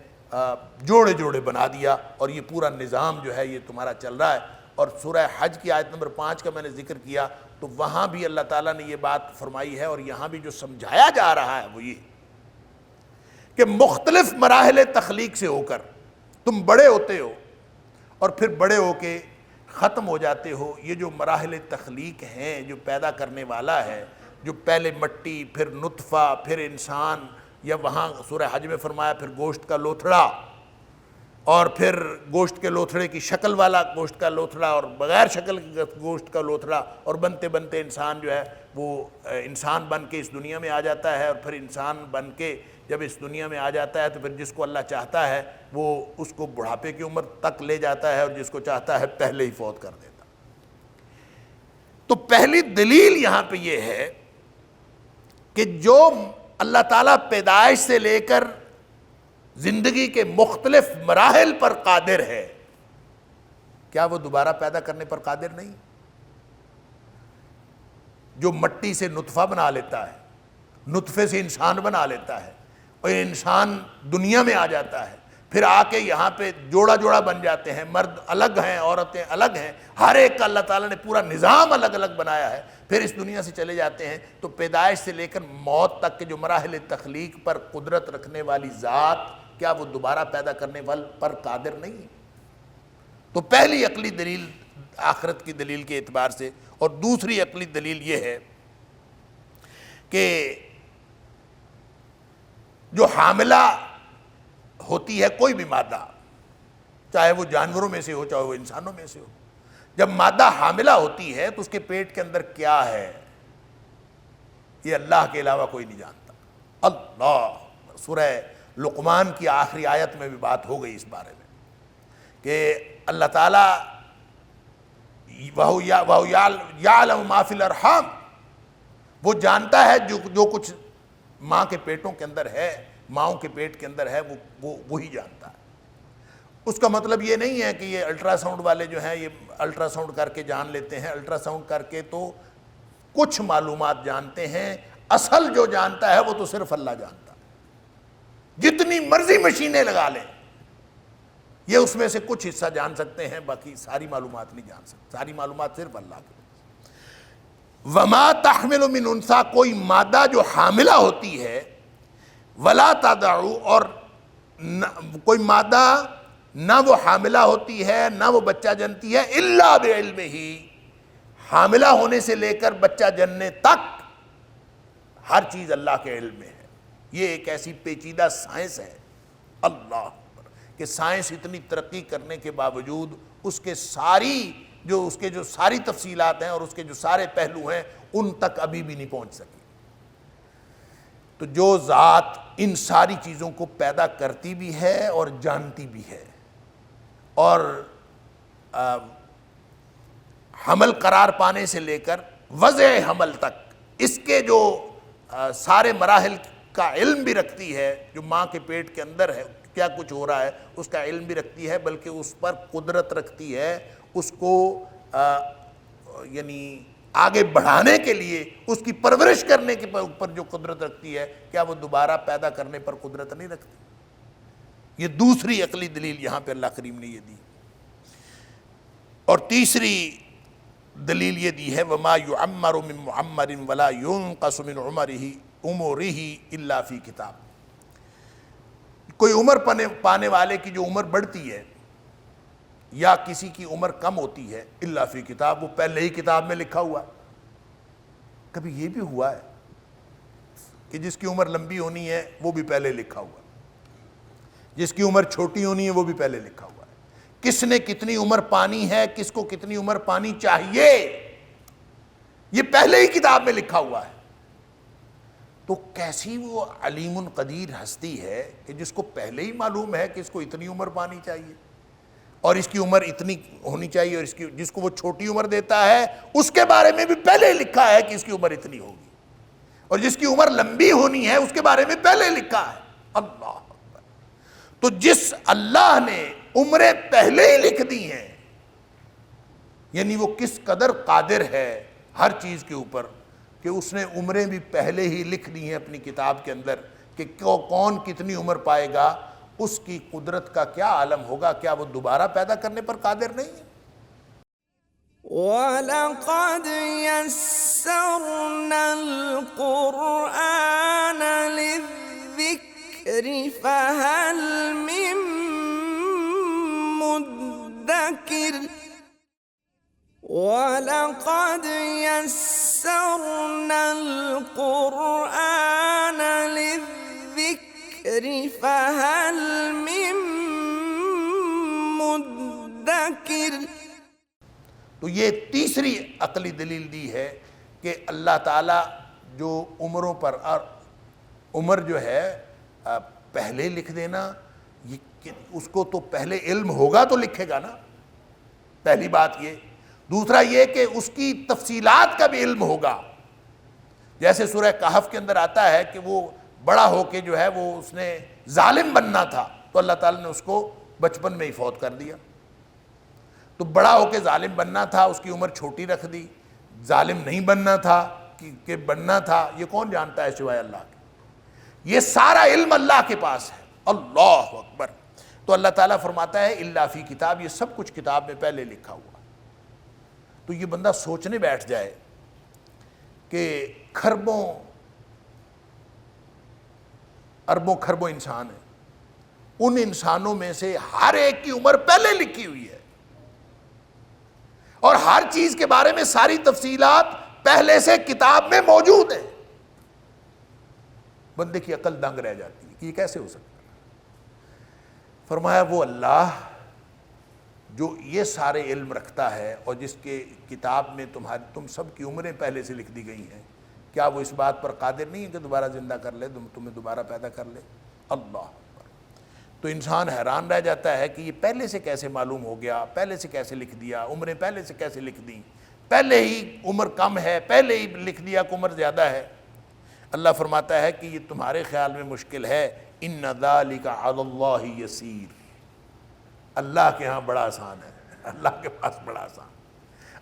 جوڑے جوڑے بنا دیا، اور یہ پورا نظام جو ہے یہ تمہارا چل رہا ہے۔ اور سورہ حج کی آیت نمبر 5 کا میں نے ذکر کیا تو وہاں بھی اللہ تعالیٰ نے یہ بات فرمائی ہے، اور یہاں بھی جو سمجھایا جا رہا ہے وہ یہ کہ مختلف مراحل تخلیق سے ہو کر تم بڑے ہوتے ہو اور پھر بڑے ہو کے ختم ہو جاتے ہو۔ یہ جو مراحل تخلیق ہیں، جو پیدا کرنے والا ہے، جو پہلے مٹی، پھر نطفہ، پھر انسان، یا وہاں سورہ حج میں فرمایا پھر گوشت کا لوتھڑا، اور پھر گوشت کے لوتھڑے کی شکل والا گوشت کا لوتھڑا، اور بغیر شکل کے گوشت کا لوتھڑا، اور بنتے بنتے انسان جو ہے وہ انسان بن کے اس دنیا میں آ جاتا ہے، اور پھر انسان بن کے جب اس دنیا میں آ جاتا ہے تو پھر جس کو اللہ چاہتا ہے وہ اس کو بڑھاپے کی عمر تک لے جاتا ہے، اور جس کو چاہتا ہے پہلے ہی فوت کر دیتا۔ تو پہلی دلیل یہاں پہ یہ ہے کہ جو اللہ تعالیٰ پیدائش سے لے کر زندگی کے مختلف مراحل پر قادر ہے، کیا وہ دوبارہ پیدا کرنے پر قادر نہیں؟ جو مٹی سے نطفہ بنا لیتا ہے، نطفے سے انسان بنا لیتا ہے، اور انسان دنیا میں آ جاتا ہے، پھر آ کے یہاں پہ جوڑا جوڑا بن جاتے ہیں، مرد الگ ہیں، عورتیں الگ ہیں، ہر ایک کا اللہ تعالیٰ نے پورا نظام الگ الگ بنایا ہے، پھر اس دنیا سے چلے جاتے ہیں۔ تو پیدائش سے لے کر موت تک کے جو مراحل تخلیق پر قدرت رکھنے والی ذات، کیا وہ دوبارہ پیدا کرنے پر قادر نہیں ہے؟ تو پہلی عقلی دلیل آخرت کی دلیل کے اعتبار سے، اور دوسری عقلی دلیل یہ ہے کہ جو حاملہ ہوتی ہے کوئی بھی مادہ، چاہے وہ جانوروں میں سے ہو چاہے وہ انسانوں میں سے ہو، جب مادہ حاملہ ہوتی ہے تو اس کے پیٹ کے اندر کیا ہے یہ اللہ کے علاوہ کوئی نہیں جانتا۔ اللہ، سورہ لقمان کی آخری آیت میں بھی بات ہو گئی اس بارے میں کہ اللہ تعالیٰ وَهُوَ يَعْلَمُ مَا فِي الْأَرْحَامِ، وہ جانتا ہے جو کچھ ماں کے پیٹوں کے اندر ہے، ماؤں کے پیٹ کے اندر ہے، وہ وہی جانتا ہے۔ اس کا مطلب یہ نہیں ہے کہ یہ الٹرا ساؤنڈ والے جو ہیں یہ الٹرا ساؤنڈ کر کے جان لیتے ہیں، الٹرا ساؤنڈ کر کے تو کچھ معلومات جانتے ہیں، اصل جو جانتا ہے وہ تو صرف اللہ جانتا ہے۔ جتنی مرضی مشینیں لگا لیں یہ اس میں سے کچھ حصہ جان سکتے ہیں، باقی ساری معلومات نہیں جان سکتے، ساری معلومات صرف اللہ کی۔ وما تحمل من انثی، کوئی مادہ جو حاملہ ہوتی ہے، ولا تضع، اور کوئی مادہ نہ وہ حاملہ ہوتی ہے نہ وہ بچہ جنتی ہے، الا بعلمہ، حاملہ ہونے سے لے کر بچہ جننے تک ہر چیز اللہ کے علم میں ہے۔ یہ ایک ایسی پیچیدہ سائنس ہے، اللہ کہ سائنس اتنی ترقی کرنے کے باوجود اس کے جو ساری تفصیلات ہیں اور اس کے جو سارے پہلو ہیں ان تک ابھی بھی نہیں پہنچ سکی۔ تو جو ذات ان ساری چیزوں کو پیدا کرتی بھی ہے اور جانتی بھی ہے اور حمل قرار پانے سے لے کر وضع حمل تک اس کے جو سارے مراحل کا علم بھی رکھتی ہے، جو ماں کے پیٹ کے اندر ہے کیا کچھ ہو رہا ہے اس کا علم بھی رکھتی ہے، بلکہ اس پر قدرت رکھتی ہے، اس کو یعنی آگے بڑھانے کے لیے اس کی پرورش کرنے کے اوپر جو قدرت رکھتی ہے، کیا وہ دوبارہ پیدا کرنے پر قدرت نہیں رکھتی؟ یہ دوسری عقلی دلیل یہاں پہ اللہ کریم نے یہ دی۔ اور تیسری دلیل یہ دی ہے وَمَا يُعَمَّرُ مِن مُعَمَّرٍ وَلَا يُنقَصُ مِنْ عُمُرِهِ إِلَّا فِي کتاب۔ کوئی عمر پانے والے کی جو عمر بڑھتی ہے یا کسی کی عمر کم ہوتی ہے الا فی کتاب، وہ پہلے ہی کتاب میں لکھا ہوا ہے۔ کبھی یہ بھی ہوا ہے کہ جس کی عمر لمبی ہونی ہے وہ بھی پہلے لکھا ہوا ہے، جس کی عمر چھوٹی ہونی ہے وہ بھی پہلے لکھا ہوا ہے، کس نے کتنی عمر پانی ہے، کس کو کتنی عمر پانی چاہیے، یہ پہلے ہی کتاب میں لکھا ہوا ہے۔ تو کیسی وہ علیم قدیر ہستی ہے کہ جس کو پہلے ہی معلوم ہے کہ اس کو اتنی عمر پانی چاہیے اور اس کی عمر اتنی ہونی چاہیے، اور جس کو وہ چھوٹی عمر دیتا ہے اس کے بارے میں بھی پہلے لکھا ہے کہ اس کی عمر اتنی ہوگی، اور جس کی عمر لمبی ہونی ہے اس کے بارے میں پہلے لکھا ہے۔ اللہ اکبر۔ تو جس اللہ نے عمریں پہلے ہی لکھ دی ہیں، یعنی وہ کس قدر قادر ہے ہر چیز کے اوپر کہ اس نے عمریں بھی پہلے ہی لکھ دی ہیں اپنی کتاب کے اندر کہ کون کتنی عمر پائے گا، اس کی قدرت کا کیا عالم ہوگا، کیا وہ دوبارہ پیدا کرنے پر قادر نہیں ہے؟ وَلَقَدْ يَسَّرْنَا الْقُرْآنَ لِلذِّكْرِ فَهَلْ مِن مُدَّكِرٍ وَلَقَدْ يَسَّرْنَا الْقُرْآنَ لِلذِّكْرِ فَهَلْ مِن مُدَّكِرٍ۔ تو یہ تیسری عقلی دلیل دی ہے کہ اللہ تعالیٰ جو عمروں پر، اور عمر جو ہے پہلے لکھ دینا، اس کو تو پہلے علم ہوگا تو لکھے گا نا، پہلی بات یہ۔ دوسرا یہ کہ اس کی تفصیلات کا بھی علم ہوگا، جیسے سورہ کہف کے اندر آتا ہے کہ وہ بڑا ہو کے جو ہے وہ اس نے ظالم بننا تھا تو اللہ تعالیٰ نے اس کو بچپن میں ہی فوت کر دیا۔ تو بڑا ہو کے ظالم بننا تھا، اس کی عمر چھوٹی رکھ دی، ظالم نہیں بننا تھا کہ بننا تھا، یہ کون جانتا ہے سوائے اللہ کے؟ یہ سارا علم اللہ کے پاس ہے۔ اللہ اکبر۔ تو اللہ تعالیٰ فرماتا ہے الا فی کتاب، یہ سب کچھ کتاب میں پہلے لکھا ہوا۔ تو یہ بندہ سوچنے بیٹھ جائے کہ اربوں خربوں انسان ہیں، ان انسانوں میں سے ہر ایک کی عمر پہلے لکھی ہوئی ہے، اور ہر چیز کے بارے میں ساری تفصیلات پہلے سے کتاب میں موجود ہیں۔ بندے کی عقل دنگ رہ جاتی ہے کہ یہ کیسے ہو سکتا ہے؟ فرمایا وہ اللہ جو یہ سارے علم رکھتا ہے اور جس کے کتاب میں تم سب کی عمریں پہلے سے لکھ دی گئی ہیں، کیا وہ اس بات پر قادر نہیں ہے کہ دوبارہ زندہ کر لے، تمہیں دوبارہ پیدا کر لے؟ اللہ اکبر۔ تو انسان حیران رہ جاتا ہے کہ یہ پہلے سے کیسے معلوم ہو گیا، پہلے سے کیسے لکھ دیا، عمریں پہلے سے کیسے لکھ دیں، پہلے ہی عمر کم ہے، پہلے ہی لکھ دیا کہ عمر زیادہ ہے۔ اللہ فرماتا ہے کہ یہ تمہارے خیال میں مشکل ہے، ان ذالک علی اللہ یسیر، اللہ کے ہاں بڑا آسان ہے، اللہ کے پاس بڑا آسان۔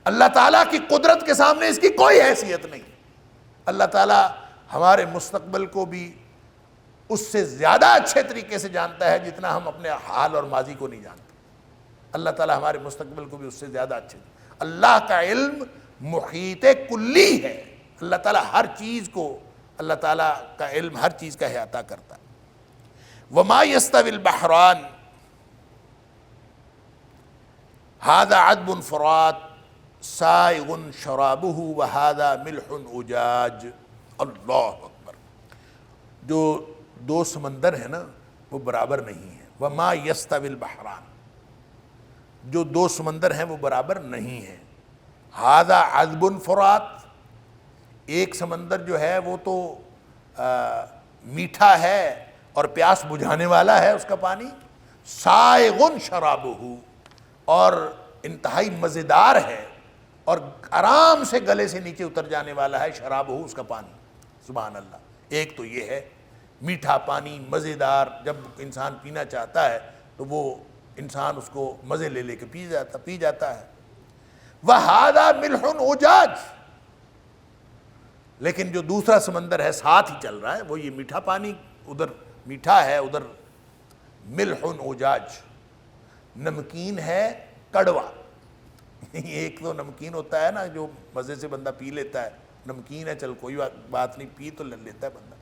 اللہ تعالیٰ کی قدرت کے سامنے اس کی کوئی حیثیت نہیں۔ اللہ تعالیٰ ہمارے مستقبل کو بھی اس سے زیادہ اچھے طریقے سے جانتا ہے جتنا ہم اپنے حال اور ماضی کو نہیں جانتے۔ اللہ تعالیٰ ہمارے مستقبل کو بھی اس سے زیادہ اچھے۔ اللہ کا علم محیط کلی ہے، اللہ تعالیٰ ہر چیز کو، اللہ تعالیٰ کا علم ہر چیز کا احاطہ کرتا ہے۔ وما یستوی البحران ھذا عذب فرات سائغ شرابہ وھذا ملح اجاج۔ اللہ اکبر۔ جو دو سمندر ہیں نا وہ برابر نہیں ہیں، وما یستوی البحران، جو دو سمندر ہیں وہ برابر نہیں ہیں. ھذا عذب فرات، ایک سمندر جو ہے وہ تو میٹھا ہے اور پیاس بجھانے والا ہے اس کا پانی. سائغ شرابہ، اور انتہائی مزیدار ہے اور آرام سے گلے سے نیچے اتر جانے والا ہے شرابہ، اس کا پانی. سبحان اللہ. ایک تو یہ ہے میٹھا پانی مزیدار، جب انسان پینا چاہتا ہے تو وہ انسان اس کو مزے لے لے کے پی جاتا ہے. وَھَذَا مِلْحٌ اُجَاج، لیکن جو دوسرا سمندر ہے ساتھ ہی چل رہا ہے وہ یہ میٹھا پانی، ادھر میٹھا ہے ادھر ملح اجاج، نمکین ہے کڑوا. ایک تو نمکین ہوتا ہے نا جو مزے سے بندہ پی لیتا ہے، نمکین ہے چل کوئی بات نہیں، پی تو لے لیتا ہے بندہ.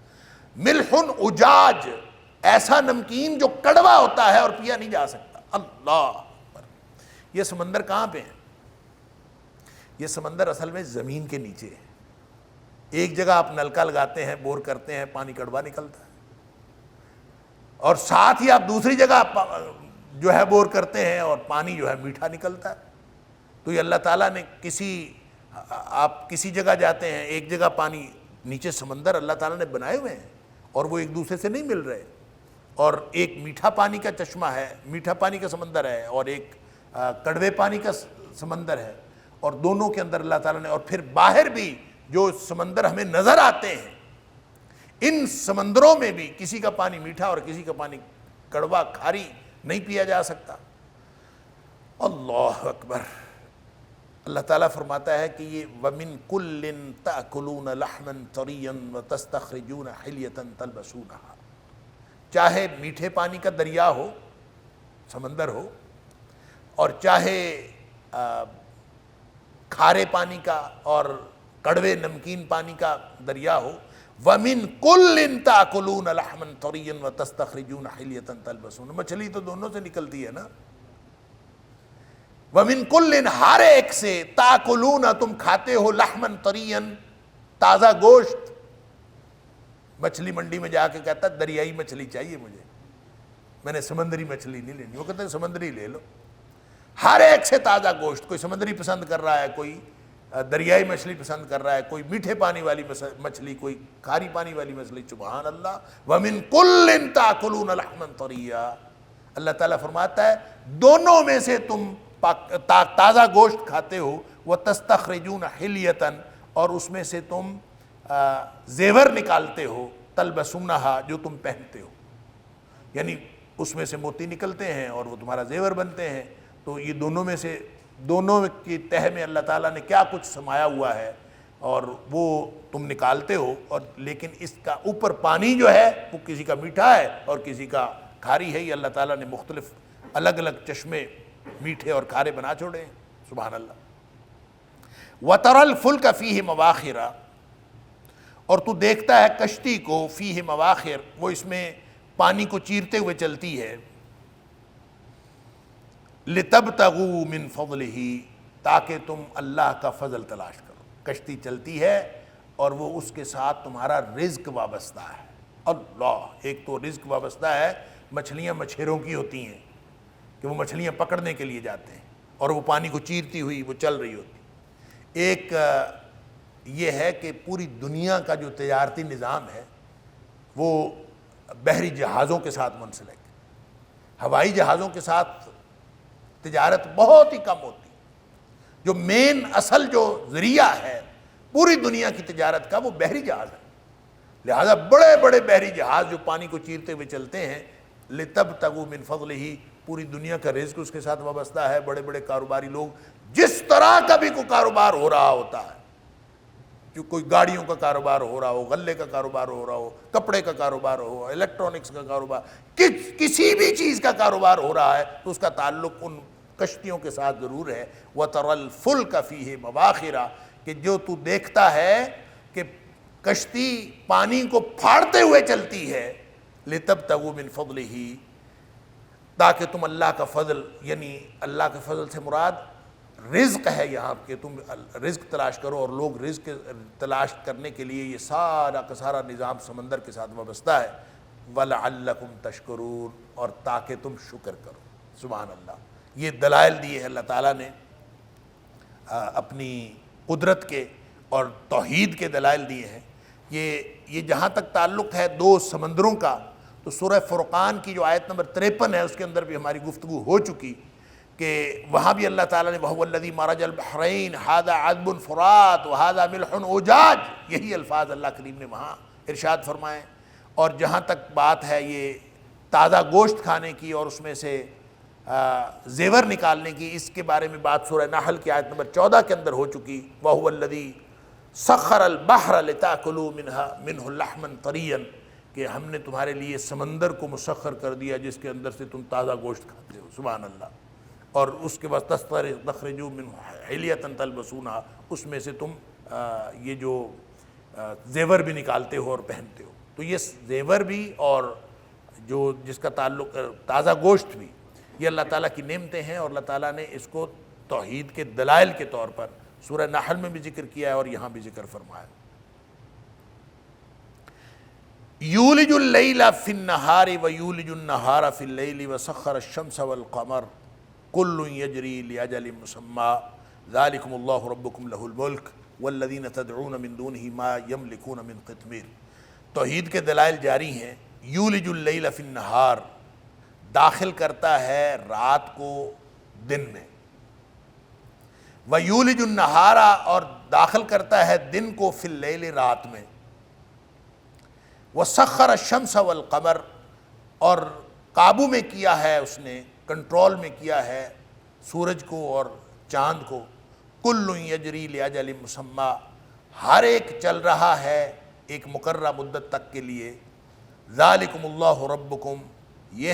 ملح اجاج، ایسا نمکین جو کڑوا ہوتا ہے اور پیا نہیں جا سکتا. اللہ اکبر. یہ سمندر کہاں پہ ہے؟ یہ سمندر اصل میں زمین کے نیچے ہے. ایک جگہ آپ نلکا لگاتے ہیں، بور کرتے ہیں، پانی کڑوا نکلتا ہے، اور ساتھ ہی آپ دوسری جگہ جو ہے بور کرتے ہیں اور پانی جو ہے میٹھا نکلتا ہے. تو یہ اللہ تعالیٰ نے آپ کسی جگہ جاتے ہیں، ایک جگہ پانی، نیچے سمندر اللہ تعالیٰ نے بنائے ہوئے ہیں اور وہ ایک دوسرے سے نہیں مل رہے، اور ایک میٹھا پانی کا چشمہ ہے، میٹھا پانی کا سمندر ہے، اور ایک کڑوے پانی کا سمندر ہے، اور دونوں کے اندر اللہ تعالیٰ نے، اور پھر باہر بھی جو سمندر ہمیں نظر آتے ہیں، ان سمندروں میں بھی کسی کا پانی میٹھا اور کسی کا پانی کڑوا کھاری نہیں پیا جا سکتا. اللہ اکبر. اللہ تعالیٰ فرماتا ہے کہ یہ وَمِن كُلٍّ تَأْكُلُونَ لَحْمًا طَرِيًّا وَتَسْتَخْرِجُونَ حِلْيَةً تَلْبَسُونَهَا، چاہے میٹھے پانی کا دریا ہو، سمندر ہو، اور چاہے کھارے پانی کا اور کڑوے نمکین پانی کا دریا ہو. وَمِن كُلٍّ تَأْكُلُونَ لَحْمًا طَرِيًّا وَتَسْتَخْرِجُونَ حِلْيَةً تَلْبَسُونَ، مچھلی تو دونوں سے نکلتی ہے نا. وَمِن كُلٍّ، ہر ایک سے، تَأْكُلُونَ، تم کھاتے ہو، لَحْمًا طَرِيًّا، تازہ گوشت. مچھلی منڈی میں جا کے کہتا ہے دریائی مچھلی چاہیے مجھے، میں نے سمندری مچھلی نہیں لینی. وہ کہتے ہیں سمندری لے لو. ہر ایک سے تازہ گوشت، کوئی سمندری پسند کر رہا ہے، کوئی دریائی مچھلی پسند کر رہا ہے، کوئی میٹھے پانی والی مچھلی، کوئی کھاری پانی والی مچھلی. سبحان اللہ. وَمِن كُلٍّ تَأْكُلُونَ لَحْمًا طَرِيًّا، اللہ تعالیٰ فرماتا ہے دونوں میں سے تم تازہ گوشت کھاتے ہو. وَتَسْتَخْرِجُونَ حِلْيَةً، اور اس میں سے تم زیور نکالتے ہو. تَلْبَسُونَهَا، جو تم پہنتے ہو، یعنی اس میں سے موتی نکلتے ہیں اور وہ تمہارا زیور بنتے ہیں. تو یہ دونوں میں سے، دونوں کی تہ میں اللہ تعالیٰ نے کیا کچھ سمایا ہوا ہے اور وہ تم نکالتے ہو. اور لیکن اس کا اوپر پانی جو ہے وہ کسی کا میٹھا ہے اور کسی کا کھاری ہے. یہ اللہ تعالیٰ نے مختلف الگ الگ چشمے میٹھے اور کھارے بنا چھوڑے ہیں. سبحان اللہ. وَتَرَى الْفُلْكَ فِيهِ مَوَاخِرَ، اور تو دیکھتا ہے کشتی کو، فیہ مواخر، وہ اس میں پانی کو چیرتے ہوئے چلتی ہے. لِتَبْتَغُوا مِن فَضْلِهِ، تاکہ تم اللہ کا فضل تلاش کرو. کشتی چلتی ہے اور وہ اس کے ساتھ تمہارا رزق وابستہ ہے. اللہ. ایک تو رزق وابستہ ہے، مچھلیاں مچھیروں کی ہوتی ہیں کہ وہ مچھلیاں پکڑنے کے لیے جاتے ہیں اور وہ پانی کو چیرتی ہوئی وہ چل رہی ہوتی. ایک یہ ہے کہ پوری دنیا کا جو تجارتی نظام ہے وہ بحری جہازوں کے ساتھ منسلک ہے. ہوائی جہازوں کے ساتھ تجارت بہت ہی کم ہوتی. جو مین اصل جو ذریعہ ہے پوری دنیا کی تجارت کا وہ بحری جہاز ہے. لہذا بڑے بڑے بحری جہاز جو پانی کو چیرتے ہوئے چلتے ہیں، لِتَبْتَغُوا مِن فَضْلِهِ، پوری دنیا کا رزق اس کے ساتھ وابستہ ہے. بڑے بڑے کاروباری لوگ جس طرح کا بھی کوئی کاروبار ہو رہا ہوتا ہے، جو کوئی گاڑیوں کا کاروبار ہو رہا ہو، غلے کا کاروبار ہو رہا ہو، کپڑے کا کاروبار ہو، الیکٹرانکس کا کاروبار، کسی بھی چیز کا کاروبار ہو رہا ہے تو اس کا تعلق ان کشتیوں کے ساتھ ضرور ہے. وَتَرَى الْفُلْكَ فِيهِ مَوَاخِرَ، کہ جو تو دیکھتا ہے کہ کشتی پانی کو پھاڑتے ہوئے چلتی ہے. لِتَبْتَغُوا مِن فَضْلِهِ، تاکہ تم اللہ کا فضل، یعنی اللہ کے فضل سے مراد رزق ہے یہاں، کہ تم رزق تلاش کرو. اور لوگ رزق تلاش کرنے کے لیے یہ سارا کا سارا نظام سمندر کے ساتھ وابستہ ہے. وَلَعَلَّكُمْ تَشْكُرُونَ، اور تاکہ تم شکر کرو۔ سبحان اللہ، یہ دلائل دیے ہیں اللہ تعالیٰ نے اپنی قدرت کے اور توحید کے دلائل دیے ہیں۔ یہ جہاں تک تعلق ہے دو سمندروں کا، تو سورہ فرقان کی جو آیت نمبر 53 ہے اس کے اندر بھی ہماری گفتگو ہو چکی کہ وہاں بھی اللہ تعالیٰ نے وَهُوَ الَّذِي مَرَجَ الْبَحْرَيْنِ هَذَا عَذْبٌ فُرَاتٌ وَهَذَا مِلْحٌ أُجَاجٌ، یہی الفاظ اللہ کریم نے وہاں ارشاد فرمائے۔ اور جہاں تک بات ہے یہ تازہ گوشت کھانے کی اور اس میں سے زیور نکالنے کی، اس کے بارے میں بات سورہ نحل کی آیت نمبر 14 کے اندر ہو چکی۔ وَهُوَ الَّذِي سَخَّرَ الْبَحْرَ لِتَأْكُلُوا مِنْهُ لَحْمًا طَرِيًّا، کہ ہم نے تمہارے لیے سمندر کو مسخر کر دیا جس کے اندر سے تم تازہ گوشت کھاتے ہو۔ سبحان اللہ۔ اور اس کے بعد تخرجوا منہ حلیۃ تلبسونہا، اس میں سے تم یہ جو زیور بھی نکالتے ہو اور پہنتے ہو۔ تو یہ زیور بھی اور جو جس کا تعلق تازہ گوشت بھی، یہ اللہ تعالیٰ کی نعمتیں ہیں، اور اللہ تعالیٰ نے اس کو توحید کے دلائل کے طور پر سورہ نحل میں بھی ذکر کیا ہے اور یہاں بھی ذکر فرمایا۔ یولج اللیل فی النہار ویولج النہار فی اللیل وسخر الشمس والقمر کل یجری لاجل مسمی ذالکم اللہ ربکم لہ الملک والذین تدعون من دونہ ما یملکون من قطمیر۔ توحید کے دلائل جاری ہیں۔ یولج اللیل فی النہار، داخل کرتا ہے رات کو دن میں، ویولج النہار، اور داخل کرتا ہے دن کو فی اللیل، رات میں، وسخر الشمس والقمر، اور قابو میں کیا ہے اس نے، کنٹرول میں کیا ہے سورج کو اور چاند کو، کل یجری لاجل مسمی، ہر ایک چل رہا ہے ایک مقررہ مدت تک کے لیے، ذالکم اللہ ربکم، یہ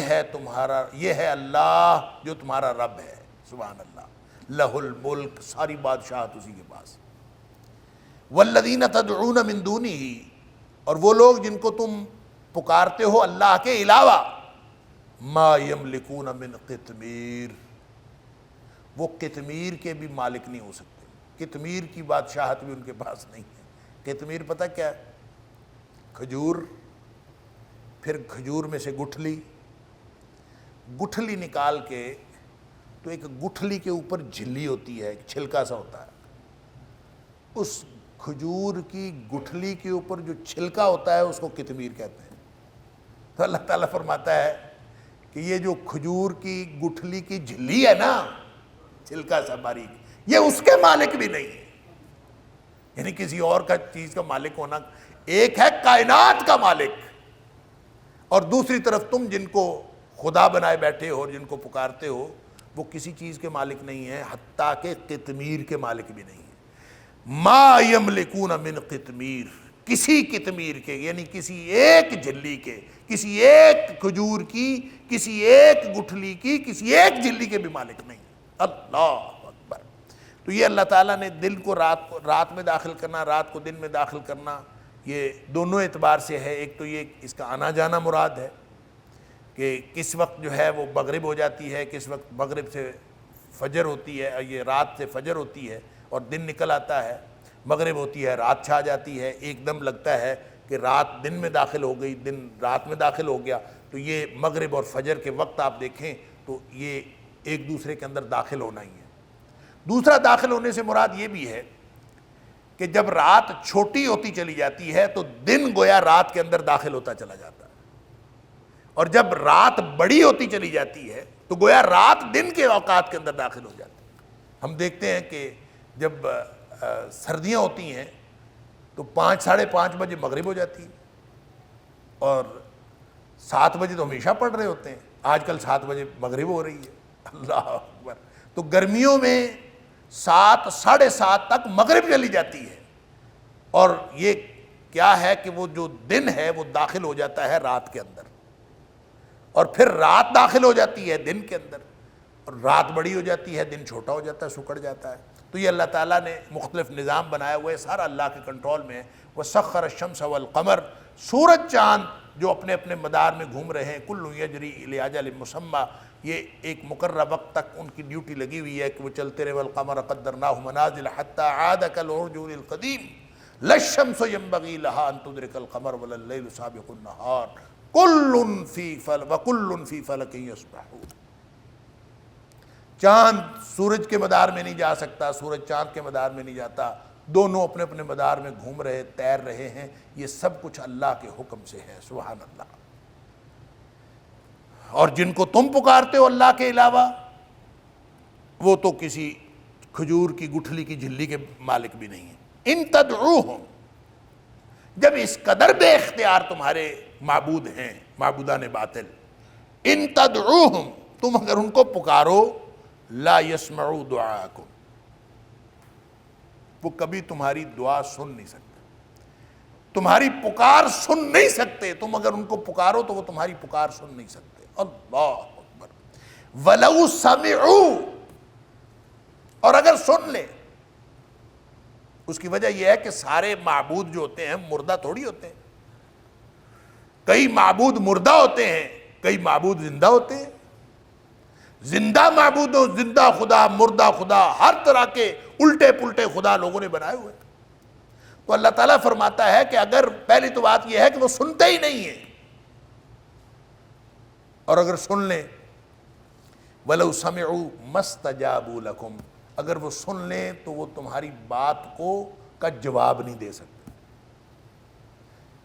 ہے اللہ جو تمہارا رب ہے۔ سبحان اللہ، لہ الملک، ساری بادشاہت اسی کے پاس۔ والذین تدعون من دونہ، اور وہ لوگ جن کو تم پکارتے ہو اللہ کے علاوہ، ما یملکون من قطمیر، وہ قطمیر کے بھی مالک نہیں ہو سکتے۔ قطمیر کی بادشاہت بھی ان کے پاس نہیں ہے۔ قطمیر پتہ کیا ہے؟ کھجور، پھر کھجور میں سے گٹھلی نکال کے، تو ایک گٹھلی کے اوپر جھلی ہوتی ہے، ایک چھلکا سا ہوتا ہے، اس کھجور کی گٹھلی کے اوپر جو چھلکا ہوتا ہے اس کو قطمیر کہتے ہیں۔ تو اللہ تعالیٰ فرماتا ہے کہ یہ جو کھجور کی گٹھلی کی جھلی ہے نا، چھلکا سا باریک، یہ اس کے مالک بھی نہیں ہے، یعنی کسی اور کا چیز کا مالک ہونا۔ ایک ہے کائنات کا مالک، اور دوسری طرف تم جن کو خدا بنائے بیٹھے ہو اور جن کو پکارتے ہو، وہ کسی چیز کے مالک نہیں ہیں، حتیٰ کہ قطمیر کے مالک بھی نہیں ہیں۔ ما یملکون من قطمیر، کسی قطمیر کے، یعنی کسی ایک جھلی کے، کسی ایک کھجور کی، کسی ایک گٹھلی کی، کسی ایک جھلی کے بھی مالک نہیں۔ اللہ اکبر۔ تو یہ اللہ تعالیٰ نے دل کو رات میں داخل کرنا، رات کو دن میں داخل کرنا، یہ دونوں اعتبار سے ہے۔ ایک تو یہ اس کا آنا جانا مراد ہے کہ کس وقت جو ہے وہ مغرب ہو جاتی ہے، کس وقت مغرب سے فجر ہوتی ہے، یہ رات سے فجر ہوتی ہے اور دن نکل آتا ہے، مغرب ہوتی ہے رات چھا جاتی ہے، ایک دم لگتا ہے کہ رات دن میں داخل ہو گئی، دن رات میں داخل ہو گیا۔ تو یہ مغرب اور فجر کے وقت آپ دیکھیں تو یہ ایک دوسرے کے اندر داخل ہونا ہی ہے۔ دوسرا داخل ہونے سے مراد یہ بھی ہے کہ جب رات چھوٹی ہوتی چلی جاتی ہے تو دن گویا رات کے اندر داخل ہوتا چلا جاتا ہے، اور جب رات بڑی ہوتی چلی جاتی ہے تو گویا رات دن کے اوقات کے اندر داخل ہو جاتی ہے۔ ہم دیکھتے ہیں کہ جب سردیاں ہوتی ہیں تو 5 ساڑھے 5 بجے مغرب ہو جاتی ہے، اور 7 بجے تو ہمیشہ پڑھ رہے ہوتے ہیں، آج کل 7 بجے مغرب ہو رہی ہے۔ اللہ اکبر۔ تو گرمیوں میں 7 ساڑھے 7 تک مغرب چلی جاتی ہے، اور یہ کیا ہے کہ وہ جو دن ہے وہ داخل ہو جاتا ہے رات کے اندر، اور پھر رات داخل ہو جاتی ہے دن کے اندر، اور رات بڑی ہو جاتی ہے، دن چھوٹا ہو جاتا ہے، سکڑ جاتا ہے۔ تو یہ اللہ تعالیٰ نے مختلف نظام بنایا ہوا ہے، سارا اللہ کے کنٹرول میں ہے۔ وَسَخَّرَ الشَّمْسَ وَالْقَمَرَ، سورج چاند جو اپنے اپنے مدار میں گھوم رہے ہیں، کُلٌّ یجری لِأَجَلٍ مُّسَمًّى، یہ ایک مقررہ وقت تک ان کی ڈیوٹی لگی ہوئی ہے کہ وہ چلتے رہے۔ وَالْقَمَرَ قَدَّرْنَاهُ مَنَازِلَ حَتَّى عَادَ كَالْعُرْجُونِ الْقَدِيمِ لَا الشَّمْسُ يَنبَغِي لَهَا أَن تُدْرِكَ الْقَمَرَ وَلَا اللَّيْلُ سَابِقُ النَّهَارِ کل فی فلک وکل فی فلک یسبحون۔ چاند سورج کے مدار میں نہیں جا سکتا، سورج چاند کے مدار میں نہیں جاتا، دونوں اپنے اپنے مدار میں گھوم رہے، تیر رہے ہیں، یہ سب کچھ اللہ کے حکم سے ہے، سبحان اللہ۔ اور جن کو تم پکارتے ہو اللہ کے علاوہ، وہ تو کسی کھجور کی گٹھلی کی جھلی کے مالک بھی نہیں ہیں۔ ان تدعوہم، جب اس قدر بے اختیار تمہارے معبود ہیں، معبودان باطل، ان تدعوہم، تم اگر ان کو پکارو، لا یسمعوا دعاءکم، وہ کبھی تمہاری دعا سن نہیں سکتے، تمہاری پکار سن نہیں سکتے۔ تم اگر ان کو پکارو تو وہ تمہاری پکار سن نہیں سکتے۔ اللہ اکبر۔ وَلَوْ سَمِعُوا، اور اگر سن لے، اس کی وجہ یہ ہے کہ سارے معبود جو ہوتے ہیں مردہ تھوڑی ہوتے ہیں، کئی معبود مردہ ہوتے ہیں، کئی معبود زندہ ہوتے ہیں۔ زندہ معبودوں، زندہ خدا، مردہ خدا، ہر طرح کے الٹے پلٹے خدا لوگوں نے بنائے ہوئے۔ تو اللہ تعالیٰ فرماتا ہے کہ اگر، پہلی تو بات یہ ہے کہ وہ سنتے ہی نہیں ہیں، اور اگر سن لیں، وَلَوْ سَمِعُوا مَا اسْتَجَابُوا لَكُمْ، اگر وہ سن لیں تو وہ تمہاری بات کا جواب نہیں دے سکتے،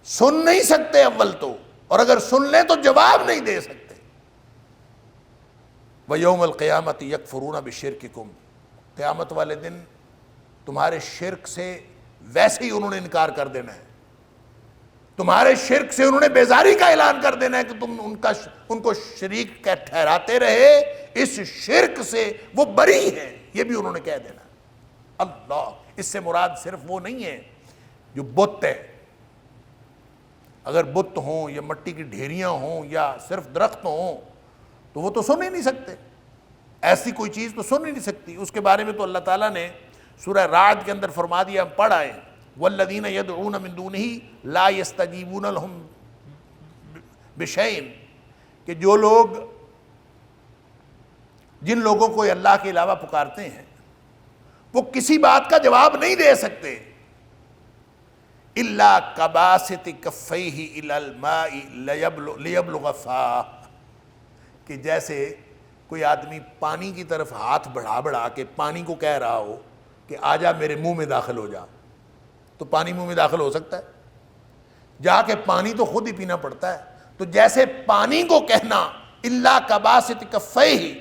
سن نہیں سکتے اول تو، اور اگر سن لیں تو جواب نہیں دے سکتے۔ وَيَوْمَ الْقِيَامَةِ يَكْفُرُونَ بِشِرْكِكُمْ، قیامت والے دن تمہارے شرک سے ویسے ہی انہوں نے انکار کر دینا ہے، تمہارے شرک سے انہوں نے بیزاری کا اعلان کر دینا ہے کہ تم ان کو شریک ٹھہراتے رہے، اس شرک سے وہ بری ہیں، یہ بھی انہوں نے کہہ دینا۔ اللہ، اس سے مراد صرف وہ نہیں ہے جو بت ہے، اگر بت ہوں یا مٹی کی ڈھیریاں ہوں یا صرف درخت ہوں تو وہ تو سن ہی نہیں سکتے، ایسی کوئی چیز تو سن ہی نہیں سکتی۔ اس کے بارے میں تو اللہ تعالیٰ نے سورہ رعد کے اندر فرما دیا، ہم پڑھ آئے، والذین یدعون من دونہ لا یستجیبون لہم بشیء، کہ جو لوگ، جن لوگوں کو اللہ کے علاوہ پکارتے ہیں وہ کسی بات کا جواب نہیں دے سکتے، الا کباسط کفیہ الی الماء لیبلغ فاہ، کہ جیسے کوئی آدمی پانی کی طرف ہاتھ بڑھا کے پانی کو کہہ رہا ہو کہ آجا میرے منہ میں داخل ہو جا، تو پانی منہ میں داخل ہو سکتا ہے؟ جا کے پانی تو خود ہی پینا پڑتا ہے۔ تو جیسے پانی کو کہنا الا کباسط کفیہ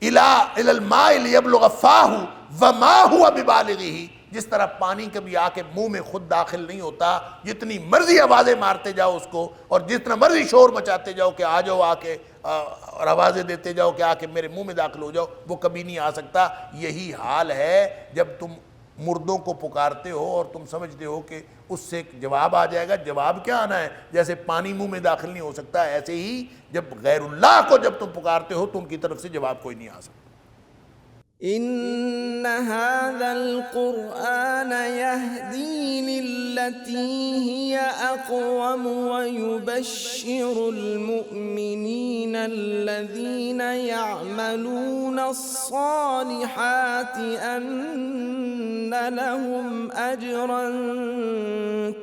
الی الماء لیبلغ فاہ وما هو ببالغہ، جس طرح پانی کبھی آ کے منہ میں خود داخل نہیں ہوتا، جتنی مرضی آوازیں مارتے جاؤ اس کو، اور جتنا مرضی شور مچاتے جاؤ کہ آ جاؤ، آ کے اور آوازیں دیتے جاؤ کہ آ کے میرے منہ میں داخل ہو جاؤ، وہ کبھی نہیں آ سکتا۔ یہی حال ہے جب تم مردوں کو پکارتے ہو اور تم سمجھتے ہو کہ اس سے جواب آ جائے گا۔ جواب کیا آنا ہے؟ جیسے پانی منہ میں داخل نہیں ہو سکتا، ایسے ہی جب غیر اللہ کو جب تم پکارتے ہو تو ان کی طرف سے جواب کوئی نہیں آ سکتا۔ إن هذا القرآن يهدي للتي هي أقوم ويبشر المؤمنين الذين يعملون الصالحات أن لهم أجرا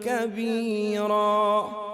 كبيرا۔